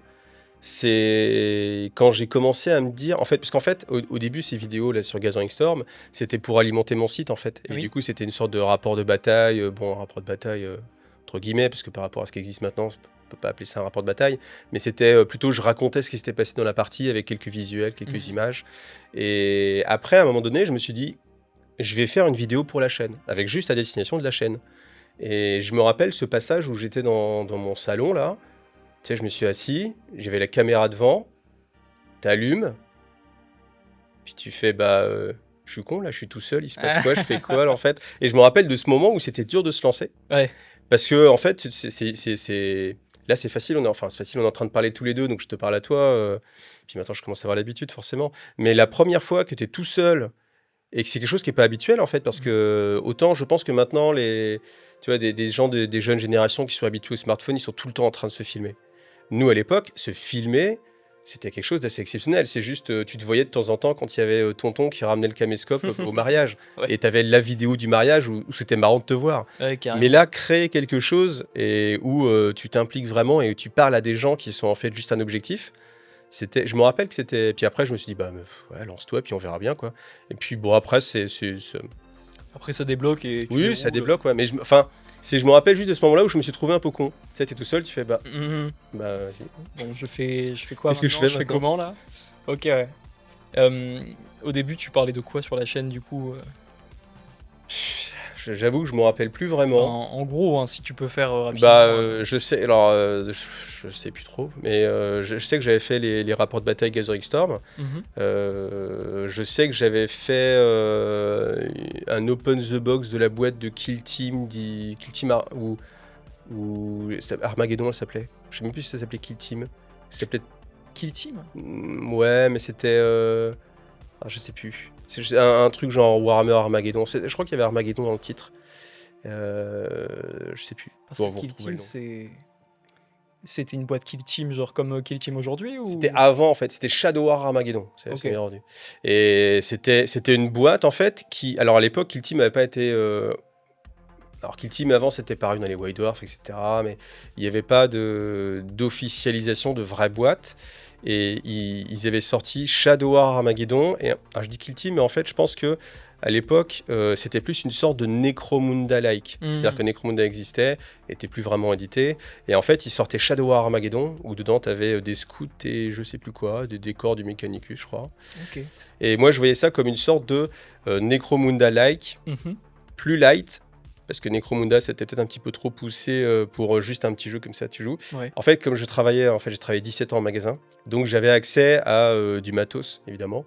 c'est quand j'ai commencé à me dire... En fait, parce qu'en fait, au début, ces vidéos là sur Gathering Storm, c'était pour alimenter mon site, en fait. Et du coup, c'était une sorte de rapport de bataille. Un rapport de bataille, entre guillemets, parce que par rapport à ce qui existe maintenant, on peut pas appeler ça un rapport de bataille, mais c'était plutôt, je racontais ce qui s'était passé dans la partie avec quelques visuels, quelques images. Et après, à un moment donné, je me suis dit, je vais faire une vidéo pour la chaîne, avec juste la destination de la chaîne. Et je me rappelle ce passage où j'étais dans mon salon, là. Tu sais, je me suis assis, j'avais la caméra devant, t'allumes, puis tu fais, je suis con, là, je suis tout seul, il se passe quoi, je fais quoi, là, en fait. Et je me rappelle de ce moment où c'était dur de se lancer. Ouais. Parce que, en fait, là, c'est facile, on est en train de parler tous les deux, donc je te parle à toi. Puis maintenant, je commence à avoir l'habitude, forcément. Mais la première fois que tu es tout seul, et que c'est quelque chose qui n'est pas habituel, en fait, parce que autant je pense que maintenant, tu vois, des gens des jeunes générations qui sont habitués au smartphone, ils sont tout le temps en train de se filmer. Nous, à l'époque, se filmer, c'était quelque chose d'assez exceptionnel. C'est juste, tu te voyais de temps en temps quand il y avait tonton qui ramenait le caméscope au mariage. Ouais. Et tu avais la vidéo du mariage où c'était marrant de te voir. Ouais, mais là, créer quelque chose où tu t'impliques vraiment et où tu parles à des gens qui sont en fait juste un objectif, je me rappelle que c'était... Puis après, je me suis dit, ouais, lance-toi, puis on verra bien, quoi. Et puis, bon, après, Après, ça débloque et... Oui, ça débloque, ouais. Mais je me rappelle juste de ce moment-là où je me suis trouvé un peu con. Tu sais, t'es tout seul, tu fais, vas-y. Bon, je fais quoi Qu'est-ce que je fais maintenant ? Comment, là ? Ok, ouais. Au début, tu parlais de quoi sur la chaîne, du coup J'avoue que je me rappelle plus vraiment. En gros, hein, si tu peux faire rapidement. Je sais, alors je sais plus trop, mais je sais que j'avais fait les rapports de bataille Gathering Storm. Je sais que j'avais fait un open the box de la boîte de Kill Team ou Armageddon, elle s'appelait. Je sais même plus si ça s'appelait Kill Team. Ça s'appelait Kill Team. Ouais, mais c'était je sais plus. C'est un truc genre Warhammer Armageddon. Je crois qu'il y avait Armageddon dans le titre. Je sais plus. Parce que Kill Team, c'était une boîte Kill Team, genre comme Kill Team aujourd'hui ou... C'était avant, en fait. C'était Shadow War Armageddon. C'est bien rendu. Et c'était une boîte, en fait, qui... Alors, à l'époque, Kill Team n'avait pas été... Alors, Kill Team, avant, c'était paru dans les White Dwarf, etc. Mais il n'y avait pas d'officialisation de vraie boîte. Et ils avaient sorti Shadow War Armageddon. Et alors, je dis Kill Team, mais en fait, je pense que à l'époque, c'était plus une sorte de Necromunda-like. C'est-à-dire que Necromunda existait, n'était plus vraiment édité. Et en fait, ils sortaient Shadow War Armageddon, où dedans, tu avais des scouts et je sais plus quoi, des décors du Mechanicus, je crois. Okay. Et moi, je voyais ça comme une sorte de Necromunda-like, plus light. Parce que Necromunda, c'était peut-être un petit peu trop poussé pour juste un petit jeu comme ça, tu joues. Ouais. En fait, comme j'ai travaillé 17 ans en magasin, donc j'avais accès à du matos, évidemment,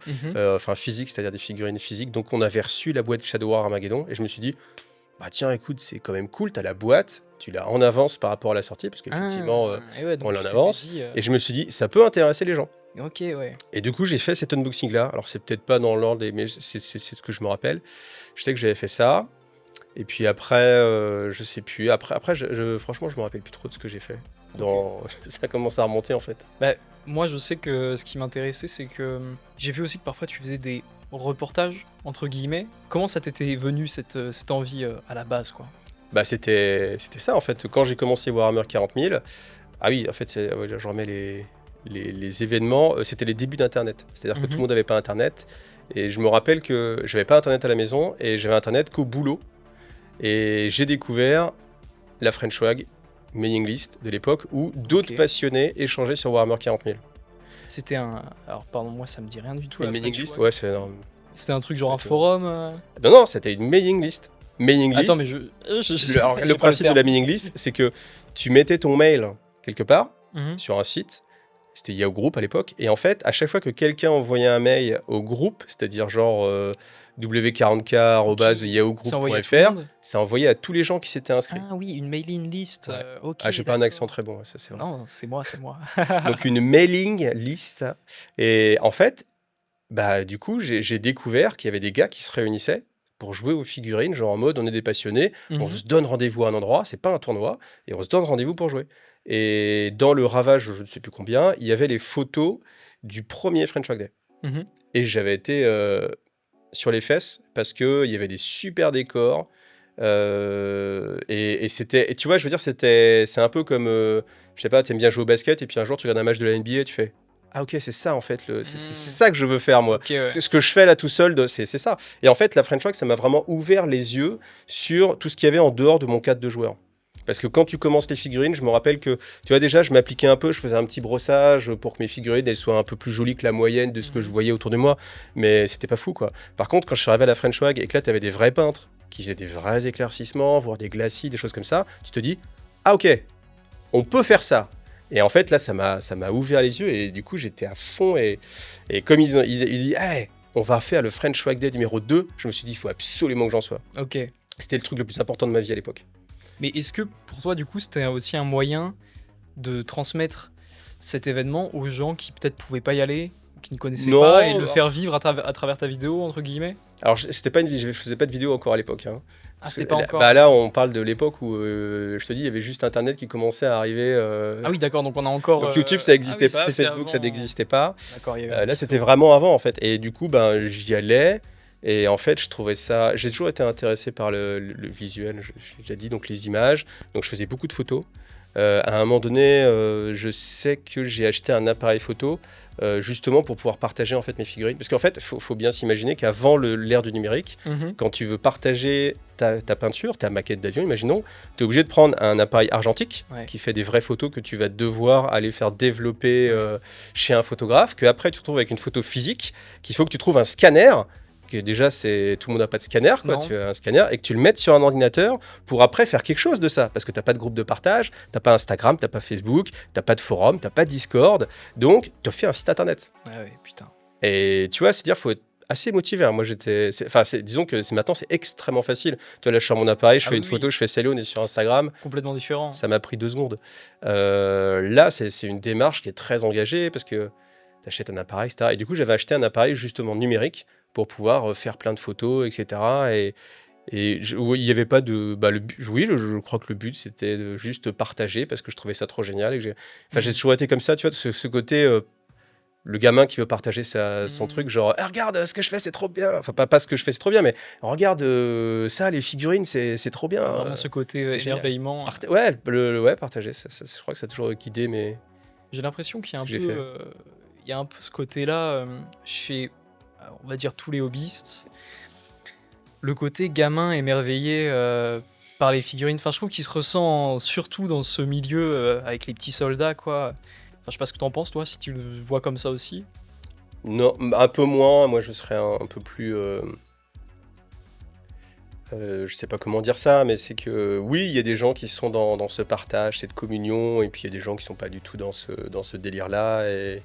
physique, c'est-à-dire des figurines physiques. Donc on avait reçu la boîte Shadow War Armageddon, et je me suis dit, tiens, écoute, c'est quand même cool, t'as la boîte, tu l'as en avance par rapport à la sortie, parce qu'effectivement, on l'en avance. Et je me suis dit, ça peut intéresser les gens. Ok, ouais. Et du coup, j'ai fait cet unboxing-là. Alors, c'est peut-être pas dans l'ordre, mais c'est ce que je me rappelle. Je sais que j'avais fait ça. Et puis après, je sais plus. Après, franchement, je me rappelle plus trop de ce que j'ai fait. Ça commence à remonter en fait. Moi, je sais que ce qui m'intéressait, c'est que j'ai vu aussi que parfois tu faisais des reportages entre guillemets. Comment ça t'était venu cette envie à la base, quoi ? C'était ça en fait. Quand j'ai commencé Warhammer 40 000, ah oui, en fait, je remets les événements. C'était les débuts d'Internet. C'est-à-dire que tout le monde n'avait pas Internet. Et je me rappelle que j'avais pas Internet à la maison, et j'avais Internet qu'au boulot. Et j'ai découvert la French Wag, et mailing list de l'époque où d'autres passionnés échangeaient sur Warhammer 40 000. C'était un... Alors, pardon, moi, ça me dit rien du tout. Une mailing list, ouais, c'est énorme. C'était un truc genre un forum Non, c'était une mailing list. Attends, mais Alors, le principe de la mailing list, c'est que tu mettais ton mail quelque part sur un site. C'était Yahoo Group à l'époque. Et en fait, à chaque fois que quelqu'un envoyait un mail au groupe, c'est-à-dire genre w40k@yahoogroup.fr, ça envoyait à tous les gens qui s'étaient inscrits. Ah oui, une mailing list. Ouais. J'ai pas un accent très bon, ça c'est vrai. Non, c'est moi. Donc une mailing list. Et en fait, bah du coup, j'ai découvert qu'il y avait des gars qui se réunissaient pour jouer aux figurines, genre en mode on est des passionnés, on se donne rendez-vous à un endroit, c'est pas un tournoi, et on se donne rendez-vous pour jouer. Et dans le ravage, je ne sais plus combien, il y avait les photos du premier French Wag Day. Et j'avais été sur les fesses parce qu'il y avait des super décors. Et c'était, et tu vois, je veux dire, c'est un peu comme, je sais pas, t'aimes bien jouer au basket et puis un jour tu regardes un match de la NBA et tu fais ah ok, c'est ça en fait, c'est ça que je veux faire moi. Okay, ouais. C'est ce que je fais là tout seul, c'est ça. Et en fait, la French Wag, ça m'a vraiment ouvert les yeux sur tout ce qu'il y avait en dehors de mon cadre de joueur. Parce que quand tu commences les figurines, je me rappelle que, tu vois, déjà, je m'appliquais un peu, je faisais un petit brossage pour que mes figurines elles soient un peu plus jolies que la moyenne de ce que je voyais autour de moi. Mais c'était pas fou, quoi. Par contre, quand je suis arrivé à la French Wag et que là, tu avais des vrais peintres qui faisaient des vrais éclaircissements, voire des glacis, des choses comme ça, tu te dis, ah ok, on peut faire ça. Et en fait, là, ça m'a ouvert les yeux et du coup, j'étais à fond. Et comme ils disent, hey, on va faire le French Wag Day numéro 2, je me suis dit, il faut absolument que j'en sois. Ok. C'était le truc le plus important de ma vie à l'époque. Mais est-ce que pour toi, du coup, c'était aussi un moyen de transmettre cet événement aux gens qui peut-être pouvaient pas y aller, qui ne connaissaient pas, et le faire vivre à travers ta vidéo, entre guillemets? Alors, je faisais pas de vidéo encore à l'époque. Hein. Ah, c'était pas encore. Bah là, on parle de l'époque où, je te dis, il y avait juste Internet qui commençait à arriver. Ah oui, d'accord, donc on a encore... Donc YouTube, ça n'existait pas, Facebook, avant... ça n'existait pas. D'accord, là, c'était vraiment avant, en fait. Et du coup, ben, j'y allais. Et en fait, je trouvais ça... J'ai toujours été intéressé par le visuel, j'ai déjà dit, donc les images. Donc, je faisais beaucoup de photos. À un moment donné, je sais que j'ai acheté un appareil photo justement pour pouvoir partager en fait mes figurines. Parce qu'en fait, faut bien s'imaginer qu'avant l'ère du numérique, quand tu veux partager ta peinture, ta maquette d'avion, imaginons, tu es obligé de prendre un appareil argentique qui fait des vraies photos que tu vas devoir aller faire développer chez un photographe, qu'après tu te retrouves avec une photo physique, qu'il faut que tu trouves un scanner, que déjà tout le monde n'a pas de scanner, quoi. Tu as un scanner et que tu le mettes sur un ordinateur pour après faire quelque chose de ça, parce que t'as pas de groupe de partage, t'as pas Instagram, t'as pas Facebook, t'as pas de forum, t'as pas Discord, donc tu fais un site internet. Ah ouais, putain. Et tu vois, c'est-à-dire faut être assez motivé. Hein. Moi disons que maintenant c'est extrêmement facile. Tu vois, là je suis sur mon appareil, je fais une photo, je fais salut, on est sur Instagram. Complètement différent. Ça m'a pris 2 secondes. Là c'est une démarche qui est très engagée parce que tu achètes un appareil, etc. Et du coup j'avais acheté un appareil justement numérique pour pouvoir faire plein de photos, etc. Et il n'y avait pas de... Bah, je crois que le but, c'était de juste partager parce que je trouvais ça trop génial. Et j'ai toujours été comme ça, tu vois, ce côté... le gamin qui veut partager son truc, genre regarde ce que je fais, c'est trop bien. Enfin, pas ce que je fais, c'est trop bien, mais regarde ça, les figurines, c'est trop bien. Vraiment ce côté émerveillement. Partager. Je crois que ça a toujours guidé, mais... J'ai l'impression qu'il y a il y a un peu ce côté-là chez... on va dire tous les hobbyistes, le côté gamin émerveillé par les figurines. Enfin, je trouve qu'il se ressent surtout dans ce milieu avec les petits soldats, quoi. Enfin, je sais pas ce que t'en penses, toi, si tu le vois comme ça aussi. Non, un peu moins. Moi, je serais un peu plus... je sais pas comment dire ça, mais c'est que oui, il y a des gens qui sont dans ce partage, cette communion, et puis il y a des gens qui sont pas du tout dans ce délire-là, et...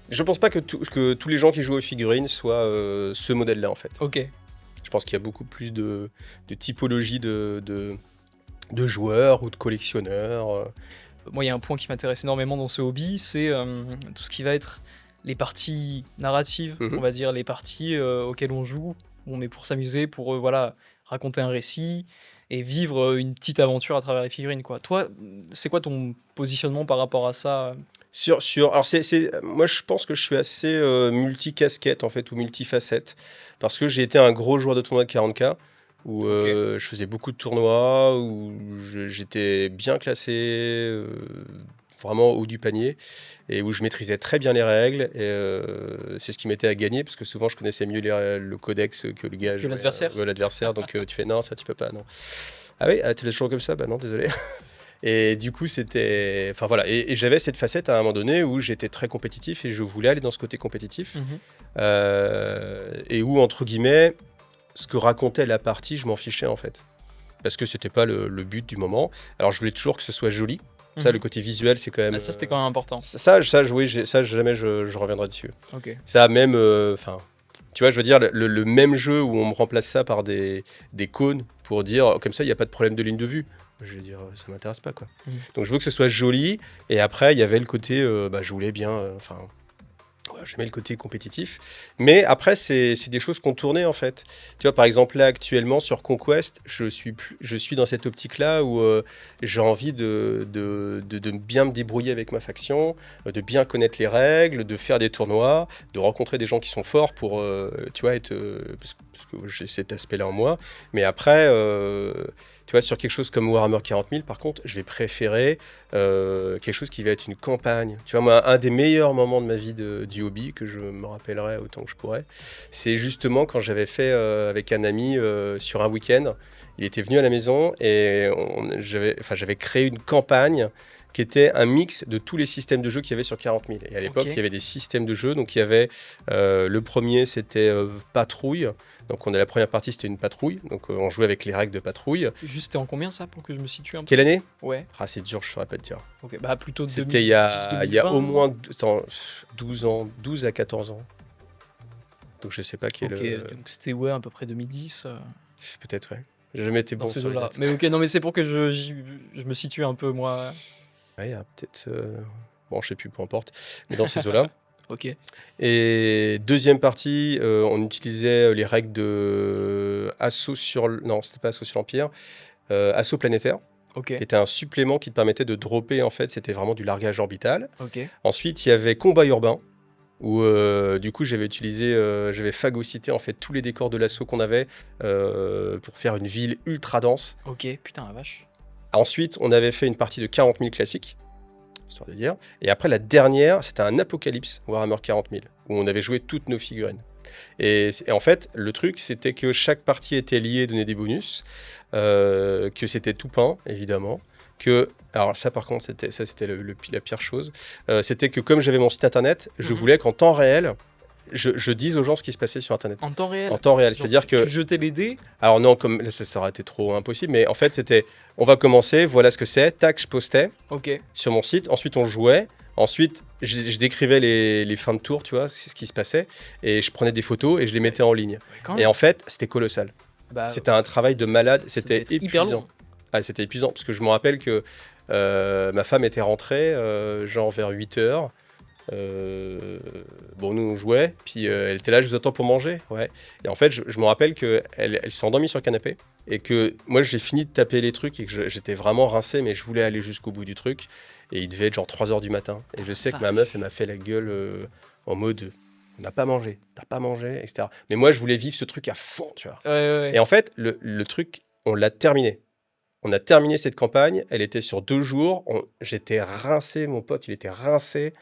Je pense pas que tous les gens qui jouent aux figurines soient ce modèle-là, en fait. Ok. Je pense qu'il y a beaucoup plus de typologie de joueurs ou de collectionneurs. Moi, il y a un point qui m'intéresse énormément dans ce hobby, c'est tout ce qui va être les parties narratives, on va dire, les parties auxquelles on joue, où on est pour s'amuser, pour raconter un récit et vivre une petite aventure à travers les figurines, quoi. Toi, c'est quoi ton positionnement par rapport à ça ? Alors moi je pense que je suis assez multicasquette en fait, ou multifacette, parce que j'ai été un gros joueur de tournoi de 40K où je faisais beaucoup de tournois, où j'étais bien classé, vraiment au haut du panier, et où je maîtrisais très bien les règles, et c'est ce qui m'était à gagner, parce que souvent je connaissais mieux le codex que le gars, que l'adversaire. l'adversaire, donc tu fais non, ça tu peux pas, non. Ah oui, tu l'as toujours comme ça? Bah non, désolé. Et du coup, c'était... Enfin voilà, et j'avais cette facette à un moment donné où j'étais très compétitif et je voulais aller dans ce côté compétitif. Et où, entre guillemets, ce que racontait la partie, je m'en fichais en fait. Parce que c'était pas le but du moment. Alors je voulais toujours que ce soit joli. Ça, le côté visuel, c'est quand même... Ça, c'était quand même important. Ça, jamais je reviendrai dessus. Ok. Ça, même... Enfin, tu vois, je veux dire, le même jeu où on me remplace ça par des cônes pour dire, comme ça, il n'y a pas de problème de ligne de vue. Je veux dire, ça m'intéresse pas, quoi. Donc, je veux que ce soit joli. Et après, il y avait le côté... je voulais bien... j'aimais le côté compétitif. Mais après, c'est des choses qu'on tournait, en fait. Tu vois, par exemple, là, actuellement, sur Conquest, je suis dans cette optique-là où j'ai envie de bien me débrouiller avec ma faction, de bien connaître les règles, de faire des tournois, de rencontrer des gens qui sont forts pour, tu vois, être... parce que j'ai cet aspect-là en moi. Mais après... tu vois, sur quelque chose comme Warhammer 40 000, par contre, je vais préférer quelque chose qui va être une campagne. Tu vois, moi, un des meilleurs moments de ma vie du hobby, que je me rappellerai autant que je pourrais, c'est justement quand j'avais fait avec un ami sur un week-end. Il était venu à la maison et j'avais créé une campagne qui était un mix de tous les systèmes de jeu qu'il y avait sur 40 000. Et à l'époque, il y avait des systèmes de jeu. Donc, il y avait le premier, c'était patrouille. Donc, la première partie, c'était une patrouille. Donc, on jouait avec les règles de patrouille. Juste, c'était en combien ça, pour que je me situe un peu? Quelle année? Ouais. Ah, c'est dur, je ne saurais pas te dire. Ok, bah plutôt 2010, c'était il y a au moins 12 ans, 12 à 14 ans. Donc, je ne sais pas quel... donc c'était à peu près 2010. Peut-être, ouais. J'ai jamais été bon sur les dates. Mais ok, non, mais c'est pour que je me situe un peu, moi. Ouais, peut-être... Bon, je sais plus, peu importe. Mais dans ces eaux-là. Ok. Et deuxième partie, on utilisait les règles de assaut sur... Non, c'était pas assaut sur l'Empire. Assaut planétaire. Ok. Qui était un supplément qui te permettait de dropper, en fait. C'était vraiment du largage orbital. Ok. Ensuite, il y avait combat urbain. Où du coup j'avais phagocyté en fait tous les décors de l'assaut qu'on avait pour faire une ville ultra dense. Ok, putain la vache. Ensuite, on avait fait une partie de 40 000 classiques, histoire de dire. Et après, la dernière, c'était un Apocalypse Warhammer 40 000, où on avait joué toutes nos figurines. Et en fait, le truc, c'était que chaque partie était liée, donnait des bonus, que c'était tout peint, évidemment. Alors ça, par contre, c'était la pire chose. C'était que comme j'avais mon site internet, je voulais qu'en temps réel, je dise aux gens ce qui se passait sur internet. En temps réel? En temps réel, c'est-à-dire que... Tu jetais les dés? Alors non, comme là, ça aurait été trop impossible, mais en fait, c'était... On va commencer, voilà ce que c'est, tac, je postais sur mon site, ensuite on jouait, ensuite je décrivais les fins de tour, tu vois, ce qui se passait, et je prenais des photos et je les mettais en ligne. Et en fait, c'était colossal. C'était un travail de malade, c'était épuisant. Ah, c'était épuisant, parce que je me rappelle que ma femme était rentrée, genre vers 8h. Nous on jouait, puis elle était là, je vous attends pour manger. Ouais. Et en fait, je me rappelle qu'elle s'est endormie sur le canapé, et que moi j'ai fini de taper les trucs, et que j'étais vraiment rincé, mais je voulais aller jusqu'au bout du truc. Et il devait être genre 3h du matin. Et je sais que ma meuf, elle m'a fait la gueule en mode... On n'a pas mangé, t'as pas mangé, etc. Mais moi, je voulais vivre ce truc à fond, tu vois. Ouais. Et en fait, le truc, on l'a terminé. On a terminé cette campagne, elle était sur 2 jours, j'étais rincé, mon pote, il était rincé,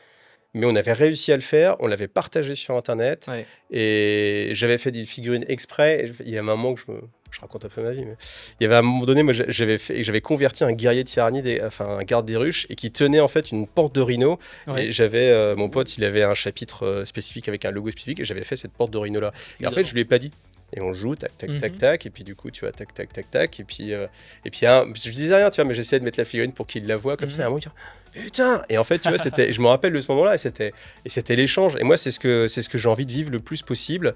mais on avait réussi à le faire, on l'avait partagé sur Internet, et j'avais fait des figurines exprès. Il y a un moment que je raconte un peu ma vie, mais il y avait un moment donné, moi j'avais converti un guerrier tyrannide, un garde des ruches, et qui tenait en fait une porte de rhino, et j'avais, mon pote, il avait un chapitre spécifique avec un logo spécifique, et j'avais fait cette porte de rhino là. Et en fait, je lui ai pas dit. Et on joue, tac, tac, tac, tac, et puis du coup, tu vois, tac, tac, tac, tac, et puis je disais rien, tu vois, mais j'essayais de mettre la figurine pour qu'il la voie comme ça, et à moi, il dit, putain. Et en fait, tu vois, je me rappelle de ce moment-là, et c'était l'échange. Et moi, c'est ce que j'ai envie de vivre le plus possible.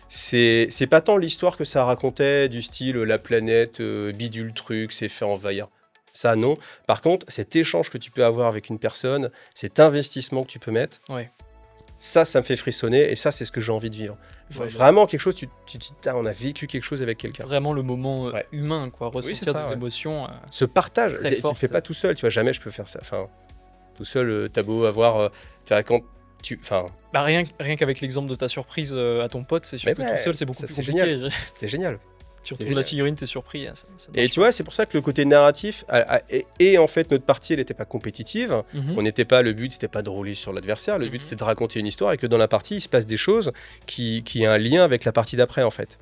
C'est pas tant l'histoire que ça racontait, du style la planète, bidule truc, c'est fait envahir. Ça, non. Par contre, cet échange que tu peux avoir avec une personne, cet investissement que tu peux mettre, ça me fait frissonner, et ça, c'est ce que j'ai envie de vivre. Vraiment quelque chose, tu te dis, on a vécu quelque chose avec quelqu'un. Vraiment le moment humain, quoi, ressentir des émotions. Ce partage, tu le fais pas tout seul, tu vois, jamais je peux faire ça. Enfin, tout seul, t'as beau avoir... rien qu'avec l'exemple de ta surprise à ton pote, c'est sûr que tout seul, c'est beaucoup plus compliqué. C'est génial. Surtout la figurine, t'es surpris. Et tu vois, c'est pour ça que le côté narratif, et en fait, notre partie, elle n'était pas compétitive. Le but, c'était pas de rouler sur l'adversaire. Le but, c'était de raconter une histoire, et que dans la partie, il se passe des choses qui a un lien avec la partie d'après, en fait.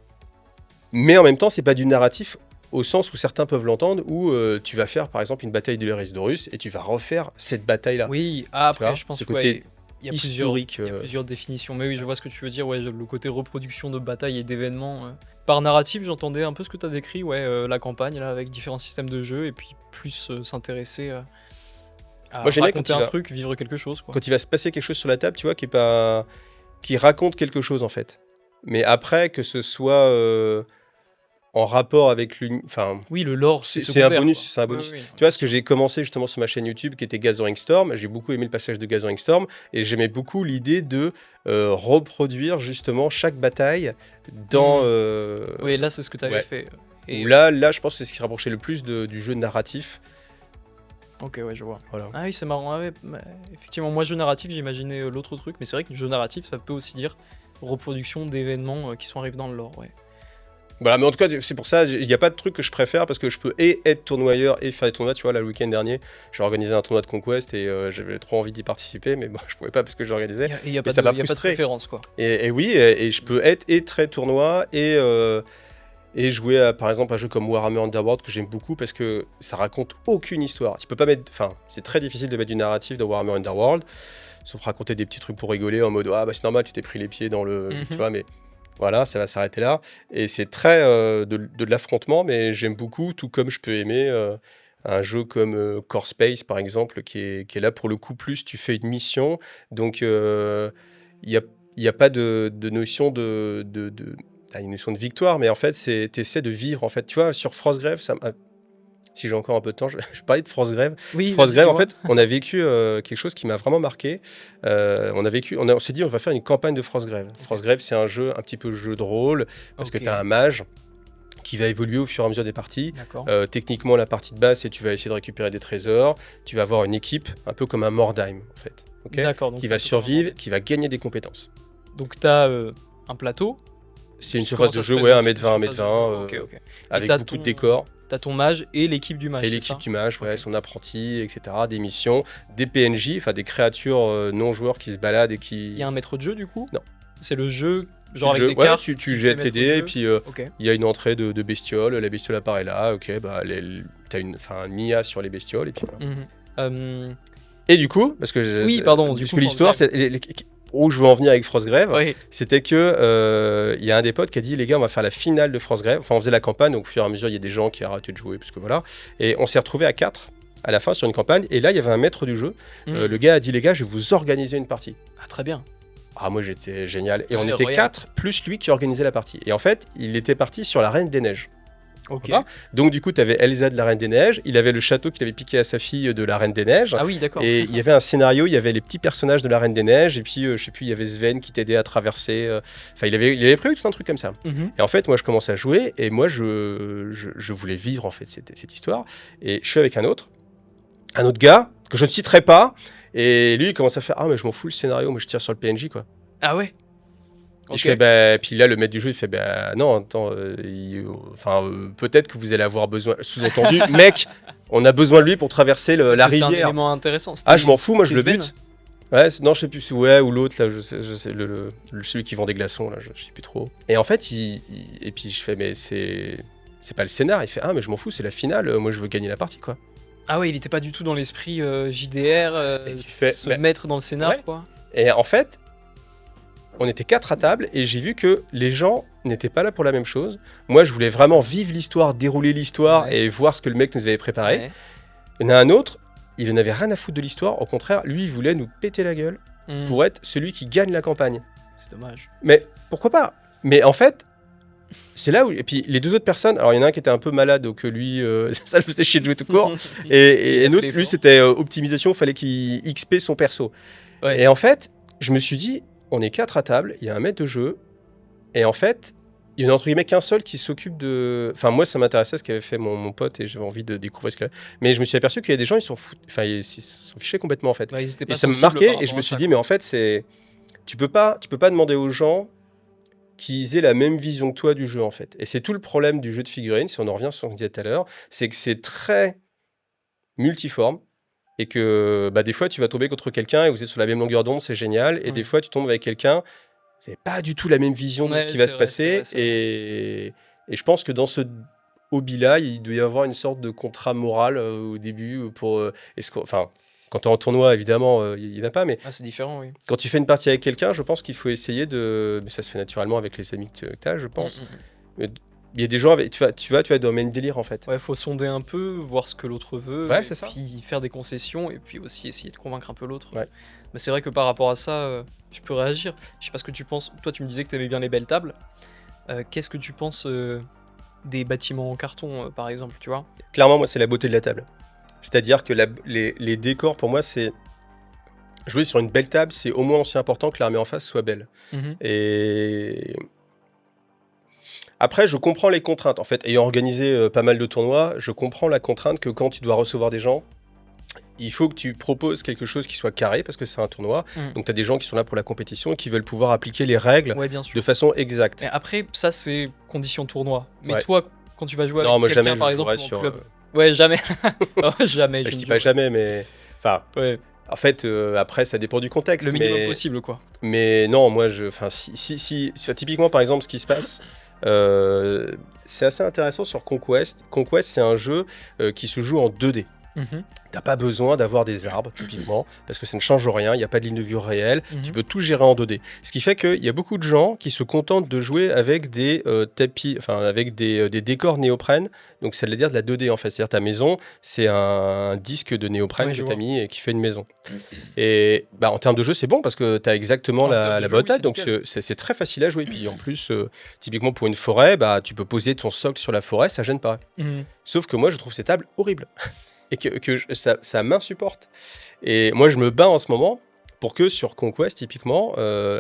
Mais en même temps, c'est pas du narratif au sens où certains peuvent l'entendre, où tu vas faire par exemple une bataille de l'Erisdorus et tu vas refaire cette bataille-là. Oui, Tu après, vois, je pense ce que côté il y a historique. plusieurs définitions. Mais oui, je vois ce que tu veux dire. Ouais, le côté reproduction de batailles et d'événements. Par narratif, j'entendais un peu ce que tu as décrit, la campagne, là, avec différents systèmes de jeu, et puis plus s'intéresser à Moi, j'aime bien raconter un truc, vivre quelque chose, quoi. quand il va se passer quelque chose sur la table, tu vois, qui raconte quelque chose en fait. Mais après, que ce soit en rapport avec enfin, Oui, le lore, c'est c'est un secondaire, bonus, quoi. c'est un bonus. Tu vois, ce que j'ai commencé justement sur ma chaîne YouTube, qui était Gathering Storm, j'ai beaucoup aimé le passage de Gathering Storm, et j'aimais beaucoup l'idée de reproduire justement chaque bataille dans... Oui, là, c'est ce que tu avais ouais. fait. Où là, je pense que c'est ce qui se rapprochait le plus du jeu narratif. Ok, ouais, je vois. Voilà. Ah oui, c'est marrant. Ah ouais, effectivement, moi, jeu narratif, j'imaginais l'autre truc, mais c'est vrai que jeu narratif, ça peut aussi dire reproduction d'événements qui sont arrivés dans le lore, ouais. Voilà, mais en tout cas, c'est pour ça, il n'y a pas de truc que je préfère parce que je peux être tournoyeur et faire des tournois. Tu vois, là, le week-end dernier, j'ai organisé un tournoi de Conquest et j'avais trop envie d'y participer, mais bon, je pouvais pas parce que j'organisais. Il n'y a pas ça m'a de frustré. préférence, quoi. Et oui, et je peux être et très tournoi et jouer à, par exemple, un jeu comme Warhammer Underworld que j'aime beaucoup parce que ça raconte aucune histoire. Tu peux pas mettre, enfin, c'est très difficile de mettre du narratif dans Warhammer Underworld, sauf raconter des petits trucs pour rigoler en mode ah bah c'est normal, tu t'es pris les pieds dans le, tu vois, mais voilà, ça va s'arrêter là. Et c'est très de l'affrontement, mais j'aime beaucoup, tout comme je peux aimer un jeu comme Core Space par exemple, qui est là pour le coup plus tu fais une mission, donc il y a pas de notion il y a une notion de victoire, mais en fait, tu essaies de vivre. En fait, tu vois, sur Frostgrave, si j'ai encore un peu de temps, je vais parler de Frostgrave. Oui, Frostgrave, en fait, on a vécu quelque chose qui m'a vraiment marqué. On s'est dit, on va faire une campagne de Frostgrave. Okay. Frostgrave, c'est un jeu, un petit peu jeu de rôle, parce que tu as un mage qui va évoluer au fur et à mesure des parties. Techniquement, la partie de base, c'est tu vas essayer de récupérer des trésors. Tu vas avoir une équipe, un peu comme un Mordheim, en fait. Okay, qui va survivre, qui va gagner des compétences. Donc, tu as un plateau. C'est une surface de jeu, ouais, 1m20, 1m20, avec beaucoup de décors. T'as ton mage et l'équipe du mage. Et l'équipe du mage, ouais, son apprenti, etc. Des missions, des PNJ, enfin des créatures non joueurs qui se baladent et qui... Il y a un maître de jeu du coup ? Non. C'est le jeu, genre avec des cartes. Tu jettes les dés et puis il y a une entrée de bestioles. La bestiole apparaît là, ok, bah t'as une IA sur les bestioles et puis voilà. Et du coup, parce que l'histoire, c'est... Où je veux en venir avec Frostgrave, c'était que y a un des potes qui a dit les gars, on va faire la finale de Frostgrave. Enfin, on faisait la campagne, donc au fur et à mesure, il y a des gens qui arrêtaient de jouer, parce que voilà. Et on s'est retrouvés à 4 à la fin sur une campagne. Et là, il y avait un maître du jeu. Le gars a dit les gars, je vais vous organiser une partie. Ah, très bien. Ah, moi, j'étais génial. Et on était 4 plus lui qui organisait la partie. Et en fait, il était parti sur la Reine des Neiges. Ok. Donc du coup, tu avais Elsa de la Reine des Neiges, il avait le château qu'il avait piqué à sa fille de la Reine des Neiges. Ah oui, d'accord. Et il y avait un scénario, il y avait les petits personnages de la Reine des Neiges, et puis je sais plus, il y avait Sven qui t'aidait à traverser. Enfin, il avait prévu tout un truc comme ça. Et en fait, moi, je commence à jouer, et moi, je voulais vivre en fait cette histoire. Et je suis avec un autre gars que je ne citerai pas, et lui, il commence à faire ah mais je m'en fous le scénario, moi je tire sur le PNJ quoi. Ah ouais. Okay. Je fais, puis là, le maître du jeu, il fait, non, attends, peut-être que vous allez avoir besoin, sous-entendu, mec, on a besoin de lui pour traverser la rivière. C'est un élément intéressant. Ah, je m'en fous, moi, je le bute. Ouais, non, je sais plus, ou l'autre, là, je sais celui qui vend des glaçons, là, je sais plus trop. Et en fait, et puis je fais, mais c'est pas le scénar. Il fait, ah, mais je m'en fous, c'est la finale, moi, je veux gagner la partie, quoi. Ah ouais, il était pas du tout dans l'esprit JDR, se mettre dans le scénar, quoi. Et en fait, on était 4 à table et j'ai vu que les gens n'étaient pas là pour la même chose. Moi, je voulais vraiment vivre l'histoire, dérouler l'histoire et voir ce que le mec nous avait préparé. Ouais. Il y en a un autre, il en avait rien à foutre de l'histoire. Au contraire, lui, il voulait nous péter la gueule pour être celui qui gagne la campagne. C'est dommage. Mais pourquoi pas ? Mais en fait, c'est là où... Et puis, les deux autres personnes... Alors, il y en a un qui était un peu malade, donc lui, ça le faisait chier de jouer tout court. et un autre, lui, c'était optimisation, il fallait qu'il XP son perso. Ouais. Et en fait, je me suis dit... On est 4 à table, il y a un maître de jeu, et en fait, il y en a entre guillemets qu'un seul qui s'occupe de... Enfin, moi, ça m'intéressait ce qu'avait fait mon pote, et j'avais envie de découvrir ce qu'il avait. Mais je me suis aperçu qu'il y a des gens, ils s'en fichaient complètement, en fait. Ouais, et ça me marquait, et je me suis dit, mais en fait, tu peux pas demander aux gens qu'ils aient la même vision que toi du jeu, en fait. Et c'est tout le problème du jeu de figurines, si on en revient sur ce qu'on disait tout à l'heure, c'est que c'est très multiforme, et que des fois tu vas tomber contre quelqu'un et vous êtes sur la même longueur d'onde, c'est génial, et des fois tu tombes avec quelqu'un, c'est pas du tout la même vision de ce qui va se passer, et je pense que hobby-là, il doit y avoir une sorte de contrat moral au début pour. Enfin, quand tu es en tournoi, évidemment, il n'y en a pas, mais Ah, c'est différent, oui. quand tu fais une partie avec quelqu'un, je pense qu'il faut essayer de. Mais ça se fait naturellement avec les amis que tu as, je pense. Mais il y a des gens avec. Tu vas dans le même délire, en fait. Ouais, faut sonder un peu, voir ce que l'autre veut, Ouais, et c'est ça. puis faire des concessions, et puis aussi essayer de convaincre un peu l'autre. Ouais. Mais c'est vrai que par rapport à ça, je peux réagir. Je sais pas ce que tu penses. Toi, tu me disais que tu aimais bien les belles tables. Qu'est-ce que tu penses des bâtiments en carton, par exemple, tu vois? Clairement, moi, c'est la beauté de la table. C'est-à-dire que les décors, pour moi, c'est. Jouer sur une belle table, c'est au moins aussi important que l'armée en face soit belle. Mhm. Et. Après, je comprends les contraintes. En fait, ayant organisé pas mal de tournois, je comprends la contrainte que quand tu dois recevoir des gens, il faut que tu proposes quelque chose qui soit carré parce que c'est un tournoi. Mhm. Donc, tu as des gens qui sont là pour la compétition et qui veulent pouvoir appliquer les règles Ouais, bien sûr. de façon exacte. Mais après, ça, c'est condition tournoi. Mais Ouais. toi, quand tu vas jouer Non, avec moi, quelqu'un, jamais par je exemple, jouerais en sur. club. Ouais, jamais. Oh, jamais. Je ne dis pas jamais, mais. Enfin, Ouais, en fait, après, ça dépend du contexte. le minimum mais... possible, quoi. Mais non, moi, enfin, typiquement, par exemple, ce qui se passe, c'est assez intéressant sur Conquest. Conquest, c'est un jeu qui se joue en 2D. Mhm. T'as pas besoin d'avoir des arbres, typiquement, parce que ça ne change rien, il n'y a pas de ligne de vue réelle, Mhm. tu peux tout gérer en 2D. Ce qui fait qu'il y a beaucoup de gens qui se contentent de jouer avec des tapis, enfin avec des décors néoprène, donc ça veut dire de la 2D en fait, c'est-à-dire ta maison, c'est un disque de néoprène Ouais, que je tu as vois. mis et qui fait une maison. Et bah, en termes de jeu, c'est bon parce que tu as exactement En termes la de jeu, bonne oui, taille, c'est donc nickel. c'est très facile à jouer. Puis en plus, typiquement pour une forêt, bah, tu peux poser ton socle sur la forêt, ça gêne pas. Mhm. Sauf que moi, je trouve ces tables horribles. Et ça m'insupporte. Et moi, je me bats en ce moment pour que sur Conquest, typiquement,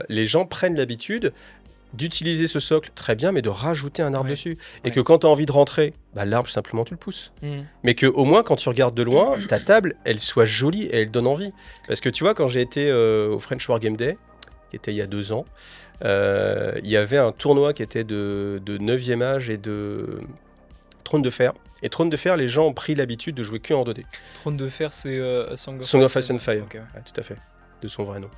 les gens prennent l'habitude d'utiliser ce socle très bien, mais de rajouter un arbre Ouais. dessus. Et Ouais. que quand tu as envie de rentrer, bah, l'arbre, simplement, tu le pousses. Mhm. Mais que au moins, quand tu regardes de loin, ta table, elle soit jolie et elle donne envie. Parce que tu vois, quand j'ai été au French War Game Day, qui était il y a 2 ans, il y avait un tournoi qui était de 9e âge et de Trône de Fer. Et Trône de Fer, les gens ont pris l'habitude de jouer que en 2D. Trône de fer, c'est A Song Song of Ice and Fire. Ok, ouais. Ouais, tout à fait. De son vrai nom.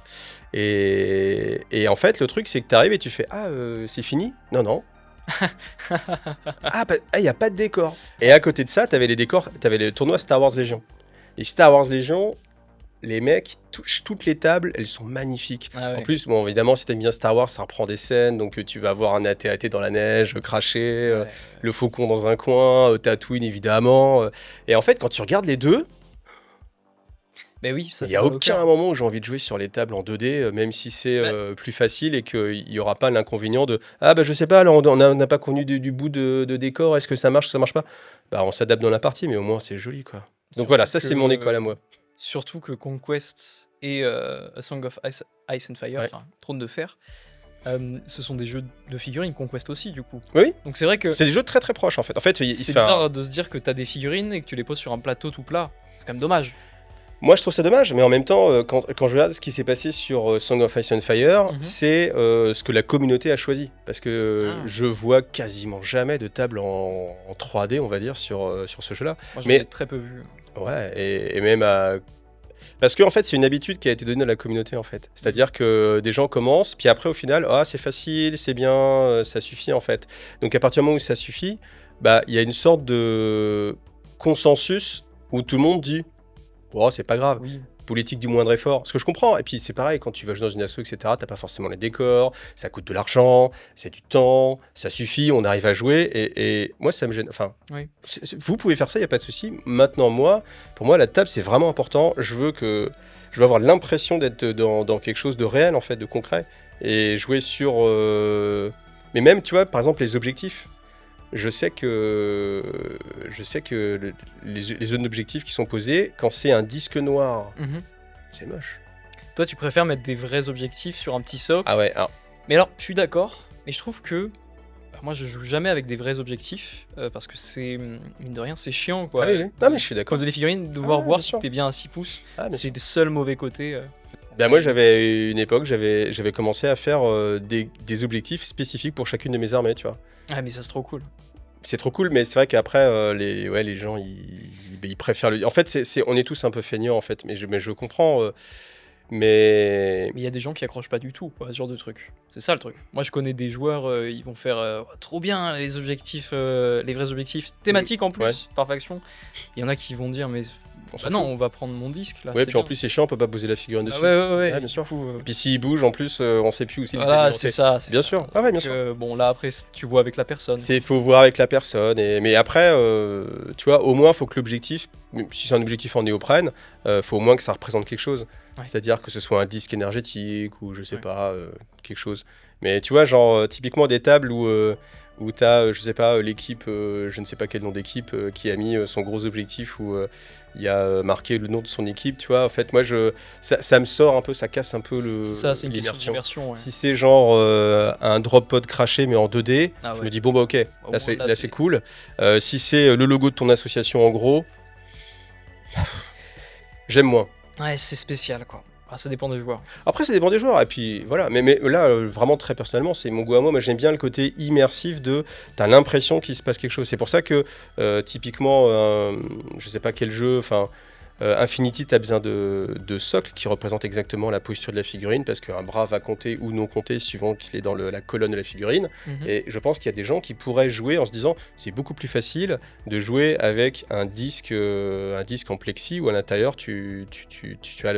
Et en fait, le truc, c'est que tu arrives et tu fais Ah, c'est fini? Non, non. Ah, il n'y a pas de décor. Et à côté de ça, tu avais les décors, tu avais le tournoi Star Wars Légion. Et Star Wars Légion, les mecs touchent toutes les tables, elles sont magnifiques. Ah ouais. En plus, bon, évidemment, si t'aimes bien Star Wars, ça reprend des scènes, donc tu vas avoir un AT-AT dans la neige, cracher, Ouais. le faucon dans un coin, Tatooine évidemment. Et en fait, quand tu regardes les deux, Mais oui, ça il n'y fait a mal au aucun cœur. moment où j'ai envie de jouer sur les tables en 2D, même si c'est plus facile et qu'il n'y aura pas l'inconvénient de Ah, bah je sais pas, alors on n'a pas connu du bout de décor, est-ce que ça marche pas? Bah, on s'adapte dans la partie, mais au moins c'est joli quoi. Donc Surtout voilà, ça c'est que- mon école à moi. Surtout que Conquest et A Song of Ice and Fire, Ouais. enfin Trône de Fer, ce sont des jeux de figurines Conquest aussi, du coup. Oui, Donc c'est vrai que c'est des jeux très très proches en fait. En fait, c'est bizarre de se dire que t'as des figurines et que tu les poses sur un plateau tout plat. C'est quand même dommage. Moi, je trouve ça dommage, mais en même temps, quand je regarde ce qui s'est passé sur Song of Ice and Fire, Mhm. c'est ce que la communauté a choisi. Parce que Ah. je vois quasiment jamais de table en 3D, on va dire, sur ce jeu-là. Moi j'en Mais- ai très peu vu. Ouais, et même à. Parce qu'en fait, c'est une habitude qui a été donnée à la communauté, en fait. C'est-à-dire que des gens commencent, puis après, au final, ah, c'est facile, c'est bien, ça suffit, en fait. Donc, à partir du moment où ça suffit, bah, il y a une sorte de consensus où tout le monde dit oh, c'est pas grave, Oui. politique du moindre effort. Ce que je comprends. Et puis, c'est pareil, quand tu vas jouer dans une asso, etc., t'as pas forcément les décors, ça coûte de l'argent, c'est du temps, ça suffit, on arrive à jouer. Et moi, ça me gêne. Enfin, Oui. vous pouvez faire ça, il n'y a pas de souci. Maintenant, pour moi, la table, c'est vraiment important. Je veux avoir l'impression d'être dans quelque chose de réel, en fait, de concret. Et jouer sur. Mais même, tu vois, par exemple, les objectifs. Je sais que les zones d'objectifs qui sont posées, quand c'est un disque noir, Mhm. c'est moche. Toi tu préfères mettre des vrais objectifs sur un petit socle. Ah ouais, alors, Mais alors, je suis d'accord, mais je trouve que moi je joue jamais avec des vrais objectifs parce que c'est, mine de rien, c'est chiant quoi. ah oui, oui. Non, mais je suis d'accord. Poser les figurines, devoir Ah, voir bien si sûr. t'es bien à 6 pouces, Ah, bien c'est le seul mauvais côté. Bah, moi, j'avais une époque, j'avais commencé à faire des objectifs spécifiques pour chacune de mes armées, tu vois. Ah, mais ça c'est trop cool. C'est trop cool, mais c'est vrai qu'après, les gens, ils préfèrent le. En fait, on est tous un peu feignants, en fait, mais je comprends. Mais il y a des gens qui accrochent pas du tout quoi, à ce genre de truc. C'est ça le truc. Moi je connais des joueurs, ils vont faire trop bien les objectifs, les vrais objectifs thématiques en plus par faction. Il y en a qui vont dire mais non, on va prendre mon disque là. Ouais, puis en plus c'est chiant, on peut pas poser la figurine dessus. Ouais, bien sûr. Et puis s'il bouge en plus, on sait plus où c'est. Voilà, c'est ça. Bien sûr. Ah ouais, bien sûr. Bon là après tu vois avec la personne. Faut voir avec la personne. Mais après, tu vois, au moins faut que l'objectif, si c'est un objectif en néoprène, faut au moins que ça représente quelque chose. Ouais. C'est-à-dire que ce soit un disque énergétique ou je sais pas, quelque chose. Mais tu vois, genre typiquement des tables où tu as, je sais pas, l'équipe, je ne sais pas quel nom d'équipe, qui a mis son gros objectif où il y a marqué le nom de son équipe, tu vois. En fait, moi, ça me sort un peu, ça casse un peu c'est une question d'immersion. Ouais. Si c'est genre un drop pod craché mais en 2D, je me dis bon bah ok, là c'est cool. Si c'est le logo de ton association en gros, j'aime moins. Ouais, c'est spécial quoi. Ça dépend des joueurs. Après, ça dépend des joueurs. Et puis voilà. Mais là, vraiment très personnellement, c'est mon goût à moi. Moi, j'aime bien le côté immersif de. T'as l'impression qu'il se passe quelque chose. C'est pour ça que typiquement, je sais pas quel jeu. Enfin, Infinity, t'as besoin de socles qui représentent exactement la posture de la figurine parce qu'un bras va compter ou non compter suivant qu'il est dans la colonne de la figurine. Et je pense qu'il y a des gens qui pourraient jouer en se disant c'est beaucoup plus facile de jouer avec un disque en plexi où à l'intérieur tu as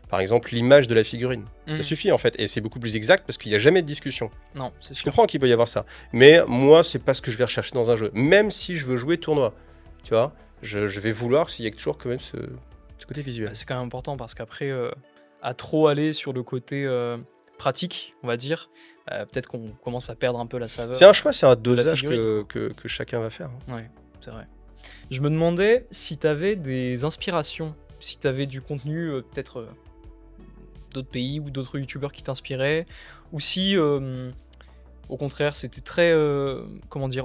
par exemple l'image de la figurine. Ça suffit en fait et c'est beaucoup plus exact parce qu'il n'y a jamais de discussion. Non, c'est sûr. Je comprends qu'il peut y avoir ça. Mais moi, c'est pas ce que je vais rechercher dans un jeu. Même si je veux jouer tournoi, tu vois. Je vais vouloir s'il y a toujours quand même ce côté visuel. C'est quand même important parce qu'après, à trop aller sur le côté pratique, on va dire, peut-être qu'on commence à perdre un peu la saveur. C'est un choix, c'est un dosage que chacun va faire. Ouais, c'est vrai. Je me demandais si tu avais des inspirations, si tu avais du contenu, peut-être d'autres pays ou d'autres youtubeurs qui t'inspiraient, ou si... au contraire, c'était très,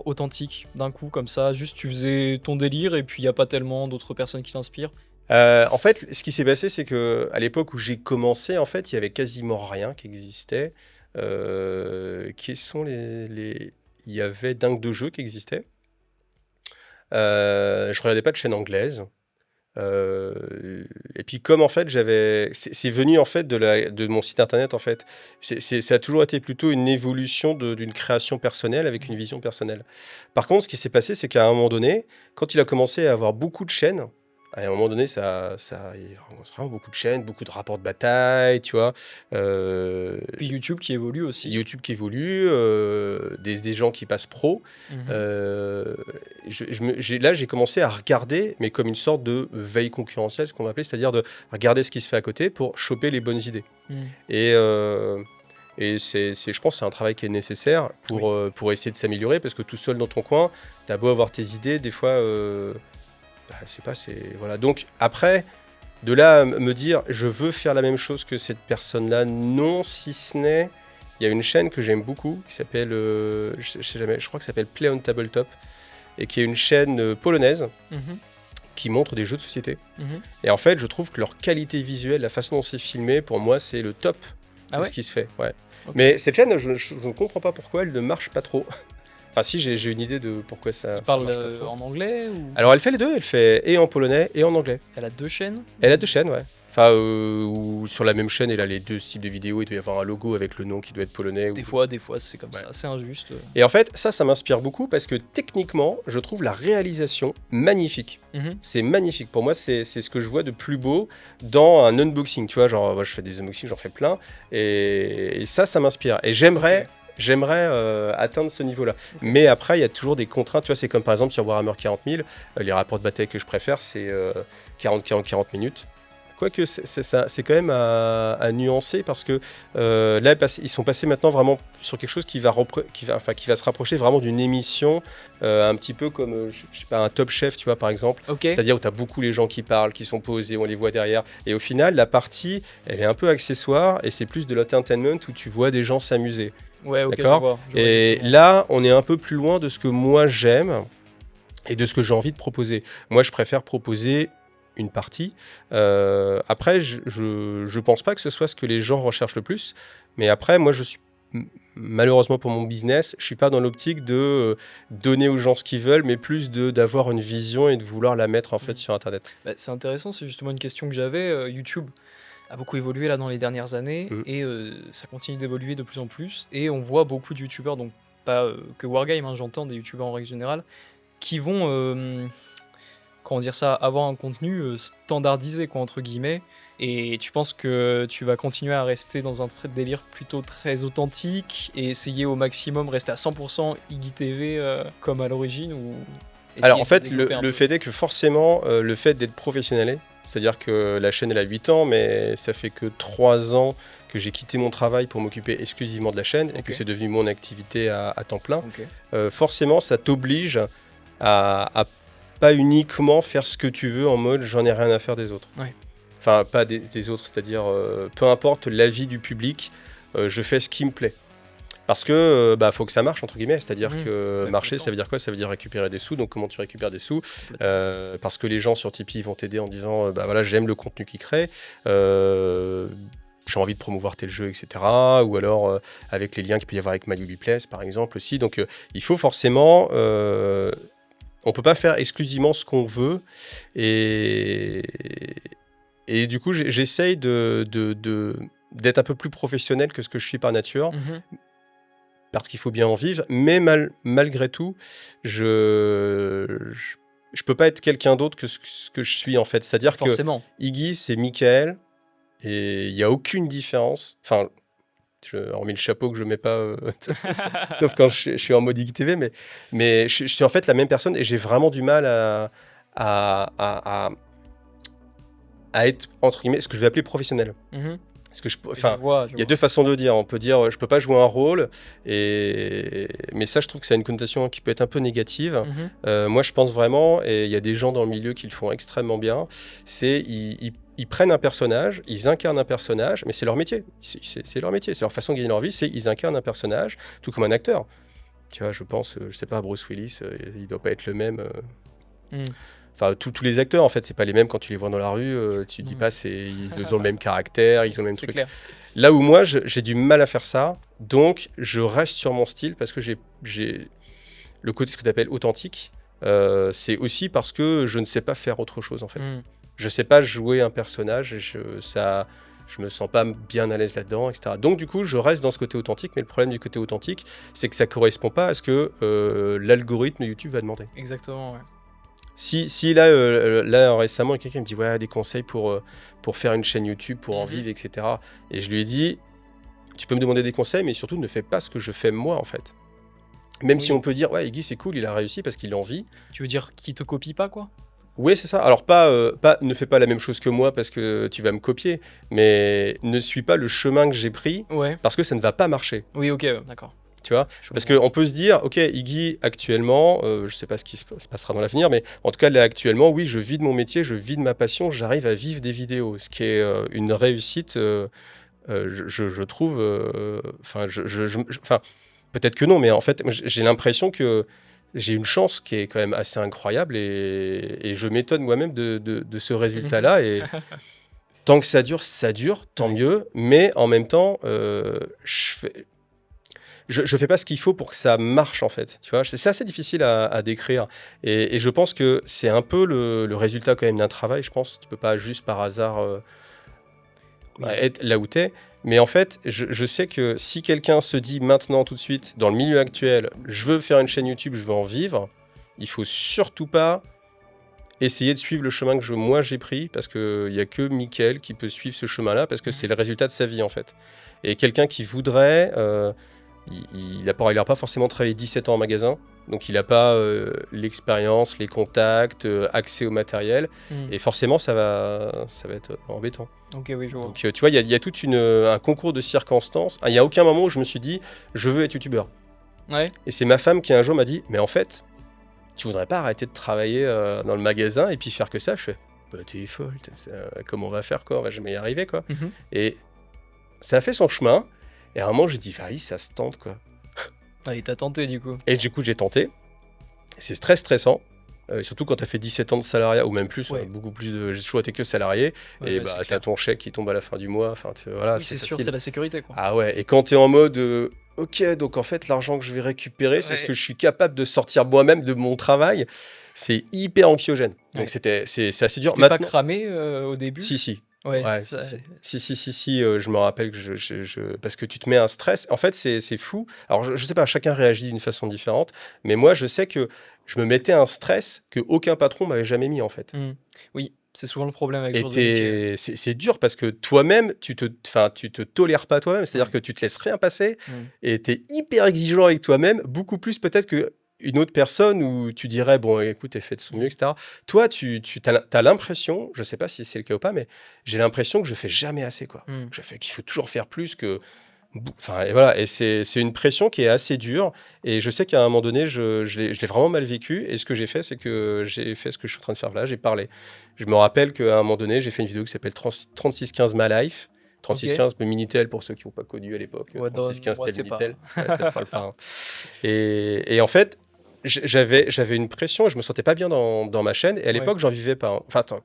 authentique, d'un coup, comme ça, juste tu faisais ton délire et puis il n'y a pas tellement d'autres personnes qui t'inspirent. En fait, ce qui s'est passé, c'est qu'à l'époque où j'ai commencé, en fait, il y avait quasiment rien qui existait. Il y avait Dingue de jeux qui existait. Je regardais pas de chaîne anglaise. Et puis comme en fait c'est venu en fait de mon site internet en fait, ça a toujours été plutôt une évolution d'une création personnelle avec une vision personnelle. Par contre, ce qui s'est passé, c'est qu'à un moment donné, quand il a commencé à avoir beaucoup de chaînes, à un moment donné, il y a vraiment beaucoup de chaînes, beaucoup de rapports de bataille, tu vois. Puis YouTube qui évolue aussi. YouTube qui évolue, des gens qui passent pro. Là, j'ai commencé à regarder, mais comme une sorte de veille concurrentielle, ce qu'on va appeler, c'est-à-dire de regarder ce qui se fait à côté pour choper les bonnes idées. Et je pense que c'est un travail qui est nécessaire pour essayer de s'améliorer, parce que tout seul dans ton coin, t'as beau avoir tes idées, des fois... voilà. Donc après, de là à me dire je veux faire la même chose que cette personne-là, non, si ce n'est, il y a une chaîne que j'aime beaucoup qui s'appelle, je crois que ça s'appelle Play on Tabletop, et qui est une chaîne polonaise qui montre des jeux de société. Et en fait, je trouve que leur qualité visuelle, la façon dont c'est filmé, pour moi, c'est le top de ce qui se fait. Ouais. Okay. Mais cette chaîne, je ne comprends pas pourquoi elle ne marche pas trop. Enfin si, j'ai une idée de pourquoi ça... Elle parle en anglais ou... Alors elle fait les deux, elle fait et en polonais et en anglais. Elle a 2 chaînes ? Elle a 2 chaînes, ouais. Enfin, ou sur la même chaîne, elle a les 2 types de vidéos, il doit y avoir un logo avec le nom qui doit être polonais. Des fois c'est comme ça, c'est injuste. Et en fait, ça m'inspire beaucoup parce que techniquement, je trouve la réalisation magnifique. C'est magnifique. Pour moi, c'est ce que je vois de plus beau dans un unboxing. Tu vois, genre, moi, je fais des unboxings, j'en fais plein. Et ça m'inspire. Et j'aimerais atteindre ce niveau-là. Mais après, il y a toujours des contraintes. Tu vois, c'est comme par exemple sur Warhammer 40 000, les rapports de bataille que je préfère, c'est 40 minutes. Quoique, c'est quand même à nuancer parce que là, ils sont passés maintenant vraiment sur quelque chose qui va se rapprocher vraiment d'une émission, un petit peu comme, je sais pas, un Top Chef, tu vois, par exemple. Okay. C'est-à-dire où tu as beaucoup les gens qui parlent, qui sont posés, on les voit derrière. Et au final, la partie, elle est un peu accessoire et c'est plus de l'entertainment où tu vois des gens s'amuser. Ouais, ok, d'accord. Et là, on est un peu plus loin de ce que moi j'aime et de ce que j'ai envie de proposer. Moi, je préfère proposer une partie. Après, je pense pas que ce soit ce que les gens recherchent le plus. Mais après, moi, je suis malheureusement pour mon business, je suis pas dans l'optique de donner aux gens ce qu'ils veulent, mais plus d'avoir une vision et de vouloir la mettre en fait sur Internet. Bah, c'est intéressant, c'est justement une question que j'avais. YouTube a beaucoup évolué là dans les dernières années et ça continue d'évoluer de plus en plus. Et on voit beaucoup de youtubeurs, donc pas que Wargame, hein, j'entends des youtubeurs en règle générale, qui vont, comment dire ça, avoir un contenu standardisé, quoi, entre guillemets. Et tu penses que tu vas continuer à rester dans un trait de délire plutôt très authentique et essayer au maximum rester à 100% Iggy TV comme à l'origine ou Alors essayer en de fait, développer un le peu fait est que forcément, le fait d'être professionnel, c'est-à-dire que la chaîne elle a 8 ans, mais ça fait que 3 ans que j'ai quitté mon travail pour m'occuper exclusivement de la chaîne et que Ok. c'est devenu mon activité à temps plein, Ok. forcément ça t'oblige à pas uniquement faire ce que tu veux en mode j'en ai rien à faire des autres. Ouais. Enfin, pas des autres, c'est-à-dire peu importe l'avis du public, je fais ce qui me plaît. Parce que faut que ça marche, entre guillemets, c'est-à-dire que Ouais, marcher, ça complètement. veut dire quoi? Ça veut dire récupérer des sous, donc comment tu récupères des sous? Complètement. Parce que les gens sur Tipeee vont t'aider en disant bah voilà, j'aime le contenu qu'ils créent, j'ai envie de promouvoir tel jeu, etc. Ou alors avec les liens qu'il peut y avoir avec MyUbiPlace, par exemple, aussi. Donc il faut forcément. On peut pas faire exclusivement ce qu'on veut. Et du coup, j'essaye d'être un peu plus professionnel que ce que je suis par nature, Mhm. parce qu'il faut bien en vivre. Mais malgré tout, je peux pas être quelqu'un d'autre que ce que je suis, en fait. C'est-à-dire que Forcément. Iggy, c'est Michael, et il n'y a aucune différence. Enfin, hormis le chapeau que je mets pas, sauf quand je suis en mode Iggy TV, mais je suis en fait la même personne, et j'ai vraiment du mal à, à, à être, entre guillemets, ce que je vais appeler professionnel. Mhm. Parce que Je enfin, vois, je il y a vois. deux façons de dire. On peut dire, je peux pas jouer un rôle, mais ça, je trouve que ça a une connotation qui peut être un peu négative. Mhm. Moi, je pense vraiment, et il y a des gens dans le milieu qui le font extrêmement bien, c'est ils prennent un personnage, ils incarnent un personnage, mais c'est leur métier. C'est leur métier, c'est leur façon de gagner leur vie, c'est ils incarnent un personnage, tout comme un acteur. Tu vois, je pense, je sais pas, Bruce Willis, il doit pas être le même. Mhm. Enfin, tous les acteurs, en fait, c'est pas les mêmes quand tu les vois dans la rue. Tu te dis Non. pas, ils ont le même caractère, ils ont le même C'est truc. clair. Là où moi, j'ai du mal à faire ça, donc je reste sur mon style parce que j'ai le côté ce que tu appelles authentique. C'est aussi parce que je ne sais pas faire autre chose, en fait. Mhm. Je sais pas jouer un personnage, et je me sens pas bien à l'aise là-dedans, etc. Donc du coup, je reste dans ce côté authentique, mais le problème du côté authentique, c'est que ça correspond pas à ce que l'algorithme de YouTube va demander. Exactement, ouais. Si là récemment, quelqu'un me dit ouais, des conseils pour faire une chaîne YouTube, pour en vivre, etc. Et je lui ai dit, tu peux me demander des conseils, mais surtout ne fais pas ce que je fais moi, en fait. Même si Oui. on peut dire ouais, Iggy c'est cool, il a réussi parce qu'il en vit. Tu veux dire qu'il te copie pas, quoi? Oui, c'est ça. Alors ne fais pas la même chose que moi parce que tu vas me copier, mais ne suis pas le chemin que j'ai pris Ouais. parce que ça ne va pas marcher. Oui, ok, d'accord. Tu vois, Je parce comprends. qu'on peut se dire, ok, Iggy, actuellement, je sais pas ce qui se passera dans l'avenir, mais en tout cas, là, actuellement, oui, je vis de mon métier, je vis de ma passion, j'arrive à vivre des vidéos, ce qui est une réussite, je trouve. Enfin, enfin, peut-être que non, mais en fait, moi, j'ai l'impression que j'ai une chance qui est quand même assez incroyable, et je m'étonne moi-même de ce résultat-là. Et tant que ça dure, tant Ouais. mieux, mais en même temps, je fais pas ce qu'il faut pour que ça marche, en fait. Tu vois, c'est assez difficile à décrire. Et je pense que c'est un peu le résultat quand même d'un travail, je pense. Tu peux pas juste par hasard Oui. être là où t'es. Mais en fait, je sais que si quelqu'un se dit maintenant, tout de suite, dans le milieu actuel, je veux faire une chaîne YouTube, je veux en vivre, il faut surtout pas essayer de suivre le chemin que moi j'ai pris, parce qu'il n'y a que Mickaël qui peut suivre ce chemin-là, parce que c'est le résultat de sa vie, en fait. Et quelqu'un qui voudrait... il n'a pas forcément travaillé 17 ans en magasin, donc il n'a pas l'expérience, les contacts, accès au matériel, Mhm. et forcément ça va être embêtant. Ok, oui, je vois. Donc tu vois, il y a tout un concours de circonstances. Il n'y a aucun moment où je me suis dit, je veux être youtubeur. Ouais. Et c'est ma femme qui un jour m'a dit, mais en fait, tu voudrais pas arrêter de travailler dans le magasin et puis faire que ça? Je fais, bah t'es folle, comment on va faire, quoi? On va jamais y arriver, quoi. Mhm. Et ça a fait son chemin. Et à un moment, j'ai dit, vas-y, ça se tente, quoi. Ah, il t'a tenté, du coup. Et du coup, j'ai tenté. C'est très stressant, surtout quand tu as fait 17 ans de salariat, ou même plus, Ouais. beaucoup plus de... J'ai toujours été que salarié, Ouais, et ouais, c'est t'as clair. ton chèque qui tombe à la fin du mois, enfin, voilà, Oui, c'est c'est sûr, facile. c'est la sécurité, quoi. Ah ouais, et quand tu es en mode, ok, donc en fait, l'argent que je vais récupérer, c'est ce Ouais. que je suis capable de sortir moi-même de mon travail, c'est hyper anxiogène. Donc Ouais. c'est assez dur. Tu t'es pas cramé au début? Si, Ouais, Ouais, si, je me rappelle que parce que tu te mets un stress. En fait, c'est fou. Alors, je sais pas, chacun réagit d'une façon différente, mais moi, je sais que je me mettais un stress que aucun patron m'avait jamais mis, en fait. Oui, c'est souvent le problème avec ce Et genre de métier. c'est dur parce que toi-même, enfin, tu te tolères pas toi-même, c'est-à-dire Ouais. que tu te laisses rien passer Mm. et tu es hyper exigeant avec toi-même, beaucoup plus peut-être que une autre personne où tu dirais, bon, écoute, elle fait de son mieux, etc. Toi, tu as l'impression, je sais pas si c'est le cas ou pas, mais j'ai l'impression que je fais jamais assez, quoi. Mm. Qu'il faut toujours faire plus que. Enfin, et voilà, et c'est une pression qui est assez dure. Et je sais qu'à un moment donné, je l'ai vraiment mal vécu. Et ce que j'ai fait, c'est que j'ai fait ce que je suis en train de faire là, j'ai parlé. Je me rappelle qu'à un moment donné, j'ai fait une vidéo qui s'appelle 3615 My Life. 3615, le Minitel, pour ceux qui n'ont pas connu à l'époque. Ouais, 3615, moi, c'était c'est pas. Minitel. Ouais, ça te parle pas. Hein. Et en fait, j'avais une pression et je me sentais pas bien dans ma chaîne. Et à l'époque, j'en vivais pas. Hein. Enfin, attends,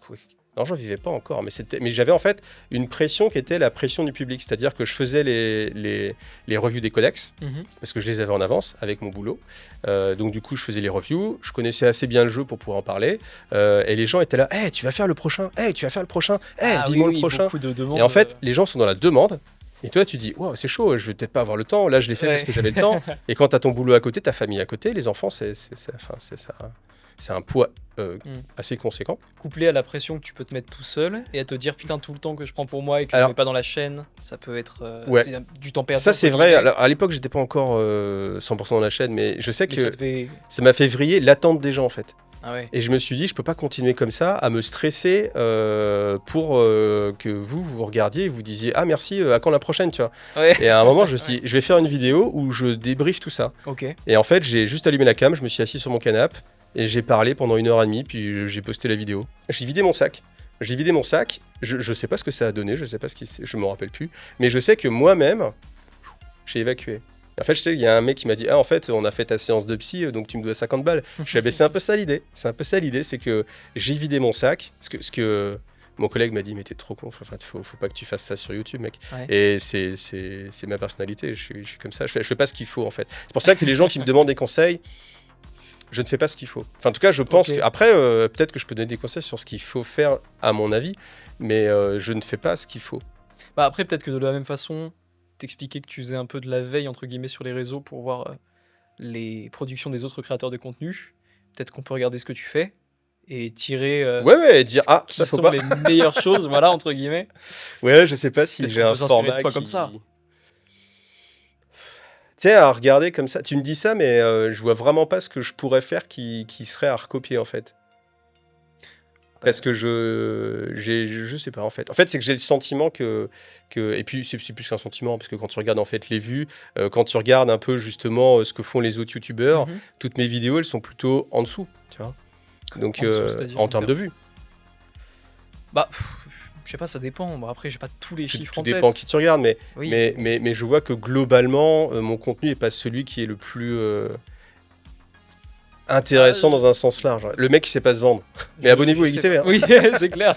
non, j'en vivais pas encore, mais j'avais en fait une pression qui était la pression du public, c'est-à-dire que je faisais les reviews des codex, parce que je les avais en avance avec mon boulot. Donc du coup, je faisais les reviews, je connaissais assez bien le jeu pour pouvoir en parler, et les gens étaient là, hey, tu vas faire le prochain, hey, tu vas faire le prochain, hey, vivement le prochain. Beaucoup de demandes, et en fait, les gens sont dans la demande. Et toi, tu dis, wow, c'est chaud, je vais peut-être pas avoir le temps. Là, je l'ai fait parce que j'avais le temps. Et quand tu as ton boulot à côté, ta famille à côté, les enfants, c'est un poids assez conséquent. Couplé à la pression que tu peux te mettre tout seul et à te dire putain tout le temps que je prends pour moi et que je ne mets pas dans la chaîne, ça peut être c'est du temps perdu. Ça c'est vrai, à l'époque j'étais pas encore 100% dans la chaîne, mais je sais que ça m'a fait vriller l'attente des gens en fait. Ah ouais. Et je me suis dit, je peux pas continuer comme ça, à me stresser pour que vous regardiez et vous disiez, ah merci, à quand la prochaine, tu vois. Ouais. Et à un moment, je me suis dit, je vais faire une vidéo où je débriefe tout ça. Ok. Et en fait, j'ai juste allumé la cam, je me suis assis sur mon canapé et j'ai parlé pendant 1h30, puis j'ai posté la vidéo. J'ai vidé mon sac. Je sais pas ce que ça a donné, je sais pas je me rappelle plus, mais je sais que moi-même, j'ai évacué. En fait, je sais qu'il y a un mec qui m'a dit, ah en fait, on a fait ta séance de psy, donc tu me dois 50 balles. C'est un peu ça l'idée. C'est que j'ai vidé mon sac. Ce que mon collègue m'a dit, mais t'es trop con. Enfin, faut pas que tu fasses ça sur YouTube, mec. Ouais. Et c'est ma personnalité. Je suis comme ça. Je fais pas ce qu'il faut en fait. C'est pour ça que les gens qui me demandent des conseils, je ne fais pas ce qu'il faut. Enfin, en tout cas, je pense que après, peut-être que je peux donner des conseils sur ce qu'il faut faire à mon avis, mais je ne fais pas ce qu'il faut. Bah après, peut-être que de la même façon, t'expliquais que tu faisais un peu de la veille entre guillemets sur les réseaux pour voir les productions des autres créateurs de contenu. Peut-être qu'on peut regarder ce que tu fais et tirer et dire ah ça faut pas les meilleures choses, voilà, entre guillemets. Ouais, je sais pas si j'ai un format toi comme ça. Tu sais, à regarder comme ça, tu me dis ça, mais je vois vraiment pas ce que je pourrais faire qui serait à recopier en fait. Parce que je sais pas en fait. En fait, c'est que j'ai le sentiment que et puis c'est plus qu'un sentiment parce que quand tu regardes en fait les vues, quand tu regardes un peu justement ce que font les autres youtubeurs, toutes mes vidéos elles sont plutôt en dessous, tu vois. Donc en termes de vues. Bah je sais pas, ça dépend. Bon, après, j'ai pas tous les chiffres en tête. Tout dépend qui tu regardes, mais, oui. mais je vois que globalement, mon contenu n'est pas celui qui est le plus intéressant dans un sens large. Le mec, il sait pas se vendre. Mais abonnez-vous à IGTV. Hein. Oui, c'est clair.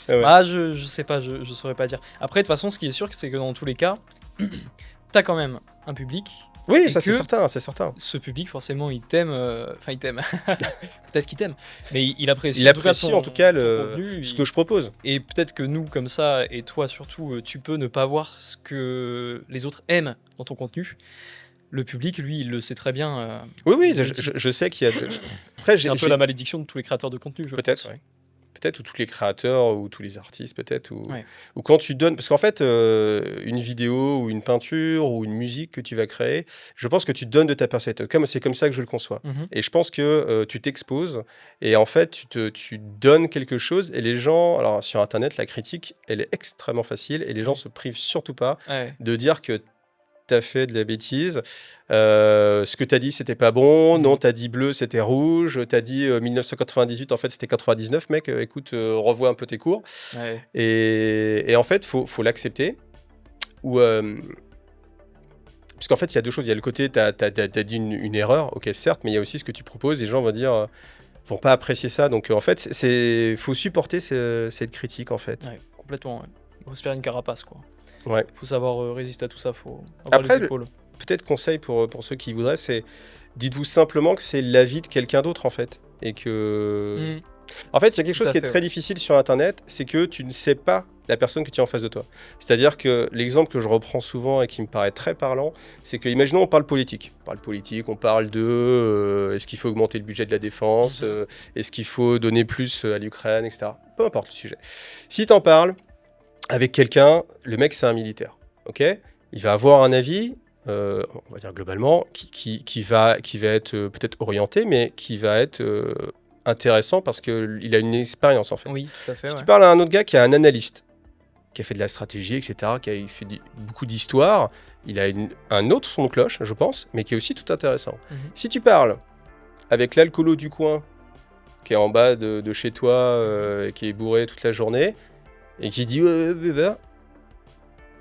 Ouais. Ah, je sais pas, je saurais pas dire. Après, de toute façon, ce qui est sûr, c'est que dans tous les cas, t'as quand même un public. Oui, ça c'est certain. Ce public, forcément, il t'aime. Enfin, il t'aime. Peut-être qu'il t'aime. Mais il apprécie. Il apprécie en tout cas ce que je propose. Et peut-être que nous, comme ça, et toi surtout, tu peux ne pas voir ce que les autres aiment dans ton contenu. Le public, lui, il le sait très bien. Oui, je sais qu'il y a. Après, c'est un peu la malédiction de tous les créateurs de contenu, je pense. Ouais. Peut-être, ou tous les créateurs, ou tous les artistes, peut-être, ou quand tu donnes... Parce qu'en fait, une vidéo, ou une peinture, ou une musique que tu vas créer, je pense que tu donnes de ta personnalité. C'est comme ça que je le conçois. Et je pense que tu t'exposes, et en fait, tu donnes quelque chose, et les gens... Alors, sur Internet, la critique, elle est extrêmement facile, et les gens se privent surtout pas de dire que t'as fait de la bêtise, ce que t'as dit c'était pas bon, non t'as dit bleu c'était rouge, t'as dit 1998 en fait c'était 99 mec, écoute revois un peu tes cours, et en fait faut l'accepter, ou parce qu'en fait il y a deux choses, il y a le côté t'as dit une erreur, ok certes, mais il y a aussi ce que tu proposes, et les gens vont dire vont pas apprécier ça, donc en fait faut supporter cette critique en fait. Ouais, complètement, faut se faire une carapace quoi. Ouais. Faut savoir résister à tout ça, faut avoir les épaules. Peut-être conseil pour ceux qui voudraient, c'est dites-vous simplement que c'est l'avis de quelqu'un d'autre en fait. Et que. En fait, il y a quelque chose qui est très difficile sur Internet, c'est que tu ne sais pas la personne que tu as en face de toi. C'est-à-dire que l'exemple que je reprends souvent et qui me paraît très parlant, c'est que, imaginons, on parle politique. On parle de est-ce qu'il faut augmenter le budget de la défense, est-ce qu'il faut donner plus à l'Ukraine, etc. Peu importe le sujet. Si tu en parles avec quelqu'un, le mec, c'est un militaire. Ok ? Il va avoir un avis, on va dire globalement, qui va être peut-être orienté, mais qui va être intéressant parce qu'il a une expérience, en fait. Oui, tout à fait. Si tu parles à un autre gars qui est un analyste, qui a fait de la stratégie, etc., qui a fait beaucoup d'histoire, il a un autre son de cloche, je pense, mais qui est aussi tout intéressant. Si tu parles avec l'alcoolo du coin, qui est en bas de chez toi, qui est bourré toute la journée, et qui dit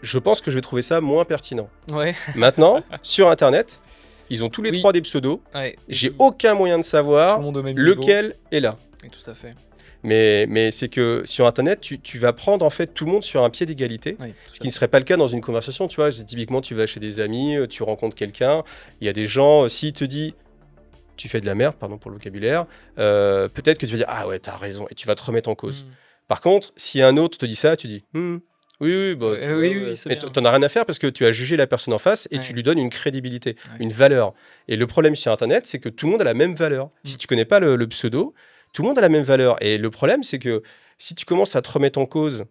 je pense que je vais trouver ça moins pertinent. Ouais. Maintenant, sur Internet, ils ont tous les trois des pseudos. Ouais. J'ai aucun moyen de savoir lequel est là. Et tout à fait. Mais c'est que sur Internet, tu vas prendre en fait tout le monde sur un pied d'égalité, ce qui ne serait pas le cas dans une conversation. Tu vois, typiquement, tu vas chez des amis, tu rencontres quelqu'un, il y a des gens, s'il te dit tu fais de la merde, pardon pour le vocabulaire, peut-être que tu vas dire ah ouais, t'as raison, et tu vas te remettre en cause. Par contre, si un autre te dit ça, tu dis oui, et t'en as rien à faire parce que tu as jugé la personne en face et tu lui donnes une crédibilité, une valeur. Et le problème sur Internet, c'est que tout le monde a la même valeur. Si tu connais pas le pseudo, tout le monde a la même valeur. Et le problème, c'est que si tu commences à te remettre en cause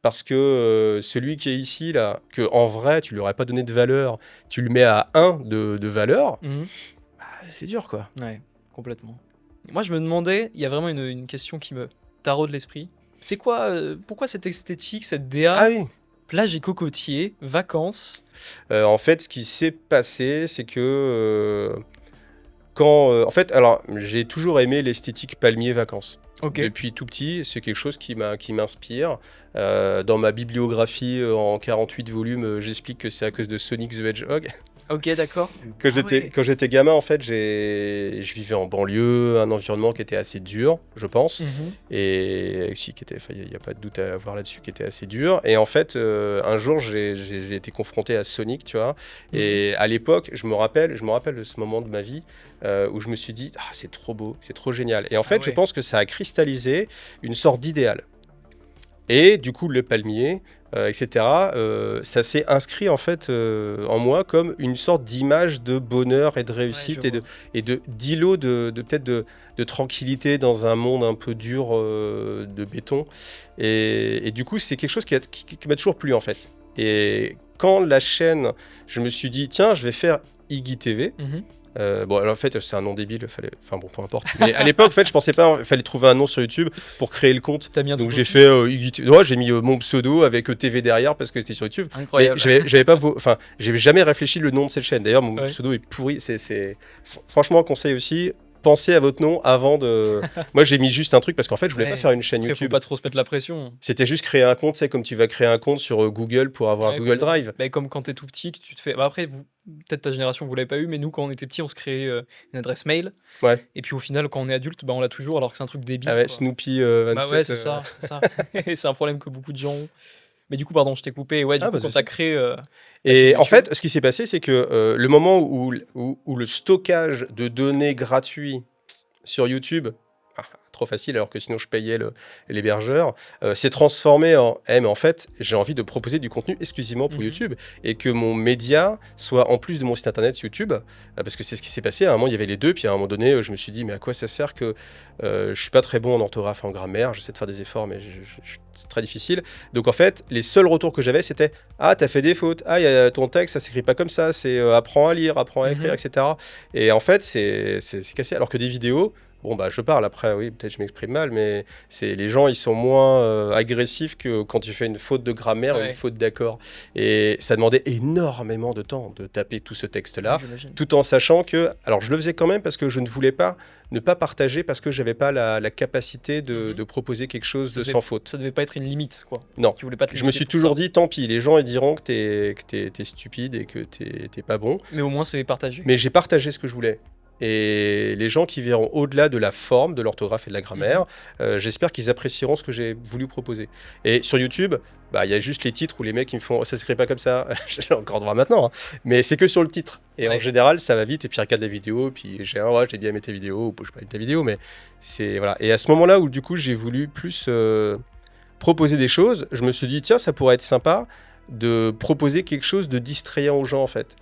parce que celui qui est ici, là, que en vrai, tu lui aurais pas donné de valeur, tu le mets à 1 de valeur, c'est dur, quoi. Ouais, complètement. Moi, je me demandais, il y a vraiment une question qui me taraude l'esprit. C'est quoi, pourquoi cette esthétique, cette DA, plage et cocotier, vacances En fait, ce qui s'est passé, c'est que en fait, alors, j'ai toujours aimé l'esthétique palmier-vacances. Depuis tout petit, c'est quelque chose qui m'inspire. Dans ma bibliographie en 48 volumes, j'explique que c'est à cause de Sonic the Hedgehog. Ok, d'accord. Quand j'étais gamin, en fait, je vivais en banlieue, un environnement qui était assez dur, je pense. Et si, il n'y a pas de doute à avoir là-dessus, qui était assez dur. Et en fait, un jour, j'ai été confronté à Sonic, tu vois. Et à l'époque, je me rappelle de ce moment de ma vie où je me suis dit, ah, c'est trop beau, c'est trop génial. Et en fait, je pense que ça a cristallisé une sorte d'idéal. Et du coup, le palmier, etc., ça s'est inscrit en fait en moi comme une sorte d'image de bonheur et de réussite et d'îlot peut-être de tranquillité dans un monde un peu dur de béton. Et du coup, c'est quelque chose qui m'a toujours plu en fait. Et quand la chaîne, je me suis dit, tiens, je vais faire Iggy TV. Bon, alors en fait, c'est un nom débile, enfin bon, peu importe. Mais à l'époque, en fait, je pensais pas, il fallait trouver un nom sur YouTube pour créer le compte. Donc j'ai fait j'ai mis mon pseudo avec TV derrière parce que c'était sur YouTube. Incroyable. Mais j'avais jamais réfléchi le nom de cette chaîne. D'ailleurs, mon pseudo est pourri. Franchement, conseil aussi. Pensez à votre nom avant de. Moi, j'ai mis juste un truc parce qu'en fait, je voulais pas faire une chaîne YouTube. Faut pas trop se mettre la pression. C'était juste créer un compte, c'est comme tu vas créer un compte sur Google pour avoir un Google Drive. Mais comme quand t'es tout petit, que tu te fais. Bah après, peut-être ta génération, vous l'avez pas eu, mais nous, quand on était petit, on se créait une adresse mail. Et puis au final, quand on est adulte, on l'a toujours, alors que c'est un truc débile. Ah ouais, Snoopy 27. Bah ouais, c'est ça. C'est un problème que beaucoup de gens ont. Mais du coup, pardon, je t'ai coupé. Ouais, du coup, quand t'as créé. Et en fait, ce qui s'est passé, c'est que le moment où le stockage de données gratuit sur YouTube, trop facile alors que sinon je payais l'hébergeur, s'est transformé en mais en fait j'ai envie de proposer du contenu exclusivement pour YouTube et que mon média soit en plus de mon site internet YouTube, parce que c'est ce qui s'est passé. À un moment il y avait les deux, puis à un moment donné je me suis dit mais à quoi ça sert que je suis pas très bon en orthographe, en grammaire, j'essaie de faire des efforts mais c'est très difficile. Donc en fait les seuls retours que j'avais c'était t'as fait des fautes, ton texte ça s'écrit pas comme ça, c'est apprends à lire, apprends à écrire, etc. Et en fait c'est cassé, alors que des vidéos, bon, je parle après, oui, peut-être je m'exprime mal, mais les gens, ils sont moins agressifs que quand tu fais une faute de grammaire, une faute d'accord. Et ça demandait énormément de temps de taper tout ce texte-là, tout en sachant que... Alors, je le faisais quand même parce que je ne voulais pas ne pas partager parce que je n'avais pas la capacité de proposer quelque chose sans faute. Ça devait pas être une limite, quoi. Non, tu voulais pas te je me suis toujours dit, tant pis, les gens, ils diront que t'es stupide et que t'es pas bon. Mais au moins, c'est partagé. Mais j'ai partagé ce que je voulais. Et les gens qui verront au-delà de la forme, de l'orthographe et de la grammaire, j'espère qu'ils apprécieront ce que j'ai voulu proposer. Et sur YouTube, il y a juste les titres où les mecs ils me font ça s'écrit pas comme ça, j'ai encore droit maintenant, mais c'est que sur le titre. Et en général, ça va vite, et puis ils regardent la vidéo, puis j'ai bien aimé tes vidéos, ou j'ai pas aimé ta vidéo, mais c'est voilà. Et à ce moment-là où du coup j'ai voulu plus proposer des choses. Je me suis dit, tiens, ça pourrait être sympa de proposer quelque chose de distrayant aux gens, en fait.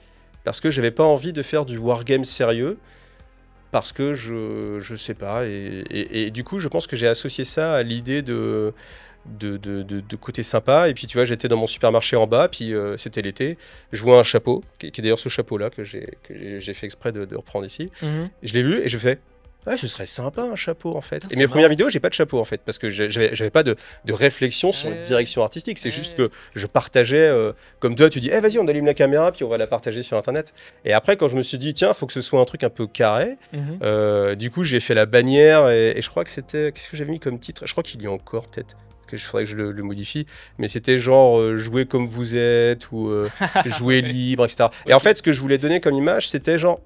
Parce que j'avais pas envie de faire du wargame sérieux, parce que je sais pas. Et du coup, je pense que j'ai associé ça à l'idée de côté sympa. Et puis, tu vois, j'étais dans mon supermarché en bas, puis c'était l'été. Je vois un chapeau, qui est d'ailleurs ce chapeau-là que j'ai fait exprès de reprendre ici. Je l'ai vu et je fais... Ouais, ce serait sympa un chapeau en fait. Et mes premières vidéos, j'ai pas de chapeau en fait, parce que j'avais pas de réflexion sur une direction artistique. C'est juste que je partageais, comme toi, tu dis, vas-y, on allume la caméra, puis on va la partager sur internet. Et après, quand je me suis dit, tiens, faut que ce soit un truc un peu carré, du coup, j'ai fait la bannière et je crois que c'était. Qu'est-ce que j'avais mis comme titre? Je crois qu'il y a encore peut-être. Il faudrait que je le modifie, mais c'était genre jouer comme vous êtes ou jouer libre, etc. Et en fait, ce que je voulais donner comme image, c'était genre.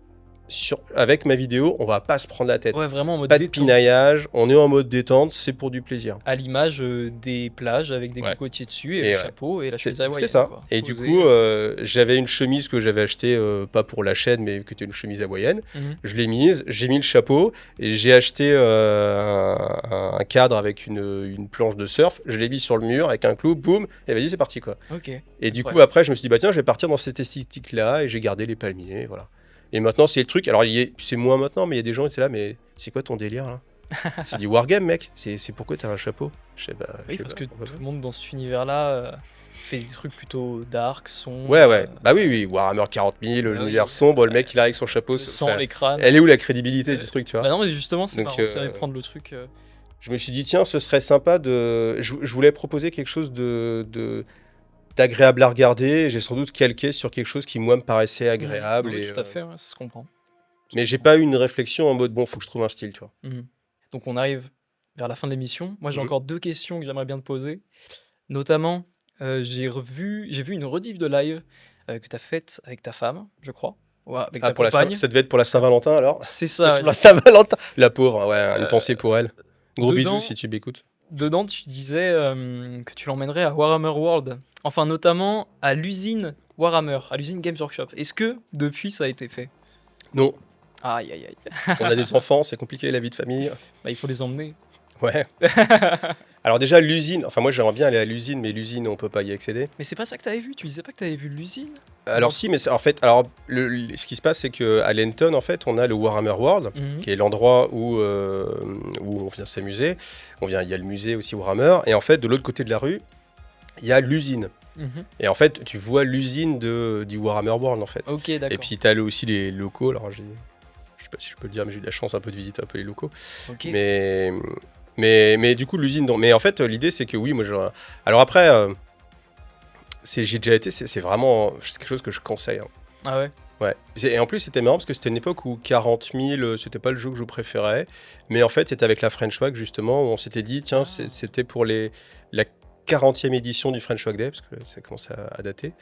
Avec ma vidéo, on va pas se prendre la tête. Ouais, vraiment en mode pas détente. de pinaillage, on est en mode détente, c'est pour du plaisir. À l'image des plages avec des cocotiers dessus et le chapeau et la chemise hawaïenne. C'est ça. Quoi. Et du coup, j'avais une chemise que j'avais achetée, pas pour la chaîne, mais qui était une chemise hawaïenne. Je l'ai mise, j'ai mis le chapeau et j'ai acheté un cadre avec une planche de surf. Je l'ai mis sur le mur avec un clou, boum, et vas-y, c'est parti quoi. Et du coup, après, je me suis dit, bah tiens, je vais partir dans cette esthétique-là et j'ai gardé les palmiers, voilà. Et maintenant, c'est le truc. Alors, c'est moins maintenant, mais il y a des gens qui sont là, mais c'est quoi ton délire là? C'est du wargame, mec. C'est pourquoi t'as un chapeau? Je sais pas. Oui, parce que tout le monde dans cet univers-là fait des trucs plutôt dark, sombres. Ouais. Bah oui, Warhammer 40 000, l'univers sombre, le mec il arrive avec son chapeau. Sans les crânes. Elle est où la crédibilité du truc, tu vois? Bah non, mais justement, c'est marrant, ça va prendre le truc. Je me suis dit, tiens, ce serait sympa de. Je voulais proposer quelque chose d'agréable à regarder. J'ai sans doute calqué sur quelque chose qui moi me paraissait agréable. Oui, tout à fait, ça se comprend. Mais j'ai pas eu une réflexion en mode bon, faut que je trouve un style, tu vois. Donc on arrive vers la fin de l'émission. Moi j'ai encore 2 questions que j'aimerais bien te poser. Notamment, j'ai vu une rediff de live que tu as faite avec ta femme, je crois. Ouais, avec ta compagne. Ça devait être pour la Saint-Valentin alors? C'est ça. La Saint-Valentin. La pauvre, ouais, une pensée pour elle. Gros bisous si tu m'écoutes. Dedans, tu disais que tu l'emmènerais à Warhammer World. Enfin, notamment à l'usine Warhammer, à l'usine Games Workshop. Est-ce que, depuis, ça a été fait? Non. Aïe. On a des enfants, c'est compliqué la vie de famille. Bah, il faut les emmener. Ouais. Alors déjà, l'usine, enfin moi j'aimerais bien aller à l'usine, mais l'usine, on peut pas y accéder. Mais c'est pas ça que t'avais vu? Tu disais pas que t'avais vu l'usine? Alors si, mais en fait, ce qui se passe, c'est qu'à Lenton, en fait, on a le Warhammer World, qui est l'endroit où on vient s'amuser. Il y a le musée aussi Warhammer, et en fait, de l'autre côté de la rue, il y a l'usine. Et en fait, tu vois l'usine du Warhammer World, en fait. Ok, d'accord. Et puis, tu as aussi les locaux. Alors, je sais pas si je peux le dire, mais j'ai eu de la chance un peu de visiter un peu les locaux. Okay. Mais du coup, l'usine... Mais en fait, l'idée, c'est que oui, moi, alors après, j'ai déjà été, c'est vraiment... C'est quelque chose que je conseille. Hein. Ah ouais? Ouais. Et en plus, c'était marrant parce que c'était une époque où 40 000, c'était pas le jeu que je préférais. Mais en fait, c'était avec la French Wag, justement, où on s'était dit, tiens, c'était pour la 40e édition du French Wag Day, parce que ça commence à dater.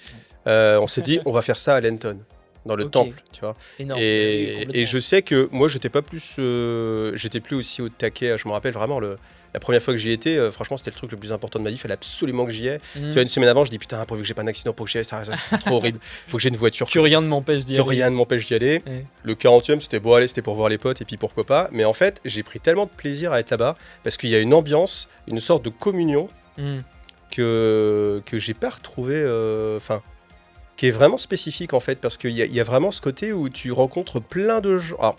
On s'est dit, on va faire ça à Lenton, dans le temple, tu vois. Énorme. Et je sais que moi, j'étais plus aussi au taquet. Je me rappelle vraiment la première fois que j'y étais, franchement, c'était le truc le plus important de ma vie. Il fallait absolument que j'y aille. Tu vois, une semaine avant, je dis putain, pourvu que j'ai pas un accident, pour que j'y aille, ça c'est trop horrible. Il faut que j'ai une voiture. Que rien ne m'empêche d'y aller. Le 40e, c'était bon, allez, c'était pour voir les potes et puis pourquoi pas. Mais en fait, j'ai pris tellement de plaisir à être là-bas parce qu'il y a une ambiance, une sorte de communion que j'ai pas retrouvé. Qui est vraiment spécifique en fait, parce qu'il y a vraiment ce côté où tu rencontres plein de gens. Alors,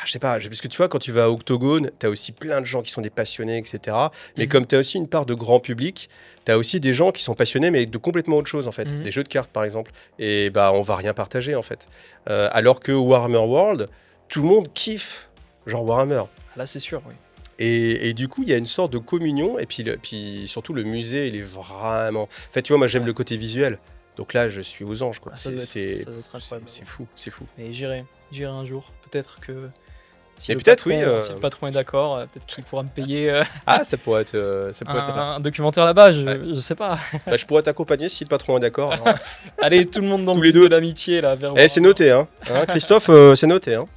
je sais pas, parce que tu vois, quand tu vas à Octogone, t'as aussi plein de gens qui sont des passionnés, etc. Mais comme t'as aussi une part de grand public, t'as aussi des gens qui sont passionnés, mais de complètement autre chose en fait. Des jeux de cartes par exemple. Et bah, on va rien partager en fait. Alors que Warhammer World, tout le monde kiffe, genre Warhammer. Là, c'est sûr, oui. Et du coup, il y a une sorte de communion, et puis surtout le musée, il est vraiment... En fait, tu vois, moi j'aime le côté visuel, donc là je suis aux anges, quoi. C'est fou, c'est fou. Mais j'irai un jour, peut-être que... Si le patron est d'accord, peut-être qu'il pourra me payer ça pourrait être un documentaire là-bas, je sais pas. Bah, je pourrais t'accompagner si le patron est d'accord. Allez, tout le monde dans tous le les deux de l'amitié là, vers c'est noté, hein. Christophe, c'est noté, hein.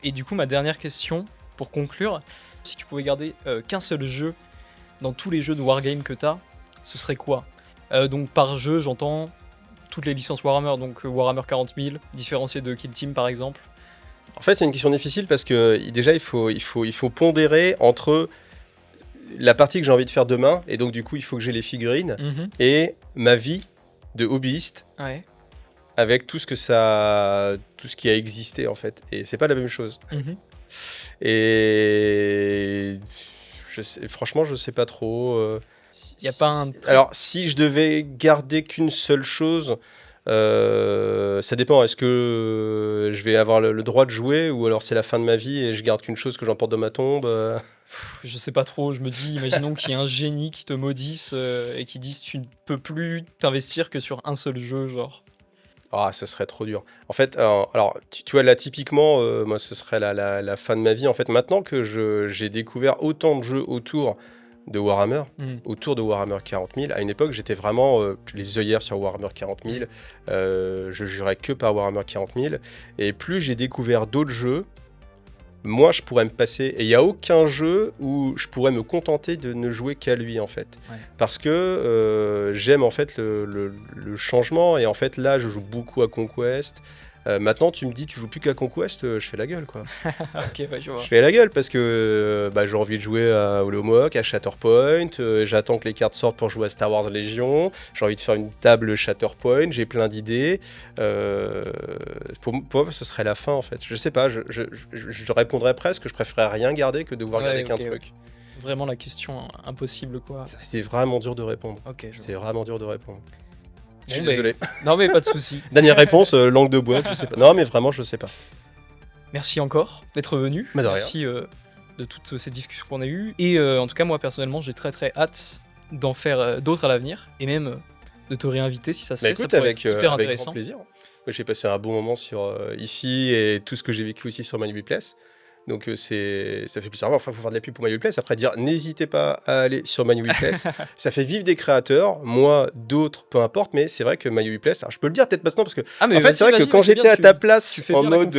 Et du coup, ma dernière question, pour conclure, si tu pouvais garder qu'un seul jeu dans tous les jeux de Wargame que t'as, ce serait quoi? Donc par jeu, j'entends toutes les licences Warhammer, donc Warhammer 40 000, différencié de Kill Team par exemple. En fait, c'est une question difficile parce que déjà, il faut pondérer entre la partie que j'ai envie de faire demain, et donc du coup, il faut que j'ai les figurines, et ma vie de hobbyiste. Ouais. Avec tout ce qui a existé en fait, et c'est pas la même chose. Et franchement, je sais pas trop. Y a pas un... Alors, si je devais garder qu'une seule chose, ça dépend. Est-ce que je vais avoir le droit de jouer, ou alors c'est la fin de ma vie et je garde qu'une chose que j'emporte dans ma tombe? Je sais pas trop, je me dis, imaginons qu'il y ait un génie qui te maudisse et qui dise tu ne peux plus t'investir que sur un seul jeu, genre. Ah, ce serait trop dur. En fait, alors tu vois, là, typiquement, moi, ce serait la fin de ma vie. En fait, maintenant que j'ai découvert autant de jeux autour de Warhammer, autour de Warhammer 40 000, à une époque, j'étais vraiment les œillères sur Warhammer 40 000. Je jurais que par Warhammer 40 000. Et plus j'ai découvert d'autres jeux, moi, je pourrais me passer. Et il n'y a aucun jeu où je pourrais me contenter de ne jouer qu'à lui, en fait. Ouais. Parce que j'aime, en fait, le changement. Et en fait, là, je joue beaucoup à Conquest. Maintenant, tu me dis, tu joues plus qu'à Conquest, je fais la gueule, quoi. Ok, bah, je vois. Je fais la gueule parce que j'ai envie de jouer à Holomock, à Shatterpoint. J'attends que les cartes sortent pour jouer à Star Wars Légion. J'ai envie de faire une table Shatterpoint. J'ai plein d'idées. Pour moi, ce serait la fin, en fait. Je sais pas, je répondrais presque que je préférerais rien garder que devoir garder qu'un truc. Vraiment la question impossible, quoi. C'est vraiment dur de répondre. Okay, c'est vraiment dur de répondre. Je suis bon, désolé. Non, mais pas de souci. Dernière réponse, langue de bois, je sais pas. Non, mais vraiment, je sais pas. Merci encore d'être venu. Merci de toutes ces discussions qu'on a eues. Et en tout cas, moi, personnellement, j'ai très très hâte d'en faire d'autres à l'avenir. Et même de te réinviter si ça se fait. Écoute, ça avec hyper intéressant. Grand plaisir. J'ai passé un bon moment ici et tout ce que j'ai vécu aussi sur My Place. Donc ça fait plaisir. Enfin, il faut faire de la pub pour My Place. Après, dire n'hésitez pas à aller sur My Place. Ça fait vivre des créateurs, moi, d'autres, peu importe. Mais c'est vrai que My Place, alors je peux le dire peut-être maintenant parce que en fait, c'est vrai que quand j'étais à ta place en mode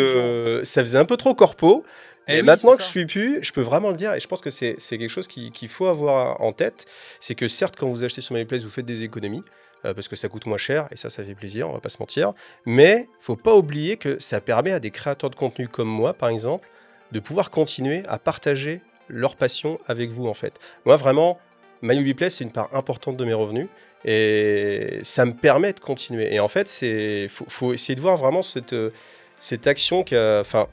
ça faisait un peu trop corpo. Et oui, maintenant que je suis plus, je peux vraiment le dire. Et je pense que c'est quelque chose qu'il faut avoir en tête. C'est que certes, quand vous achetez sur My Place, vous faites des économies. Parce que ça coûte moins cher, et ça fait plaisir, on va pas se mentir. Mais faut pas oublier que ça permet à des créateurs de contenu comme moi, par exemple, de pouvoir continuer à partager leur passion avec vous, en fait. Moi, vraiment, My Place, c'est une part importante de mes revenus, et ça me permet de continuer. Et en fait, faut essayer de voir vraiment cette action enfin,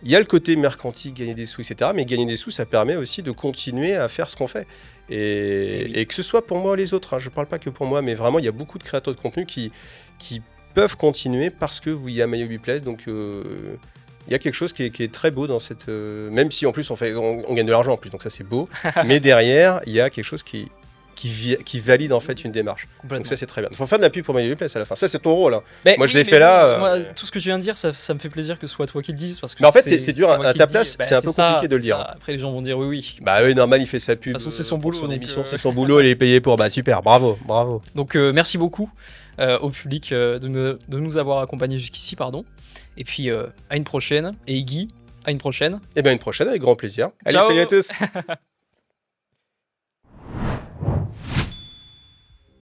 il y a le côté mercantile, gagner des sous, etc. Mais gagner des sous, ça permet aussi de continuer à faire ce qu'on fait. Et que ce soit pour moi ou les autres, hein, je ne parle pas que pour moi, mais vraiment, il y a beaucoup de créateurs de contenu qui peuvent continuer parce qu'il y a My Place. Donc, il y a quelque chose qui est très beau dans cette... même si, en plus, on gagne de l'argent, en plus, donc ça, c'est beau. Mais derrière, il y a quelque chose qui valide en fait une démarche. Donc ça c'est très bien. Il faut faire de la pub pour My Place à la fin. Ça c'est ton rôle. Hein. Moi je l'ai fait là. Moi, tout ce que je viens de dire, ça me fait plaisir que ce soit toi qui le dises parce que. Mais en fait c'est dur à ta place. C'est un peu compliqué de le dire. Après les gens vont dire oui. Bah oui, normal, il fait sa pub. De toute façon c'est son boulot. Son émission, c'est son boulot. Elle est payée pour. Bah super, bravo. Donc merci beaucoup au public de nous avoir accompagnés jusqu'ici, pardon. Et puis à une prochaine. Et Iggy, à une prochaine. Et bien une prochaine avec grand plaisir. Allez, ciao. salut à tous.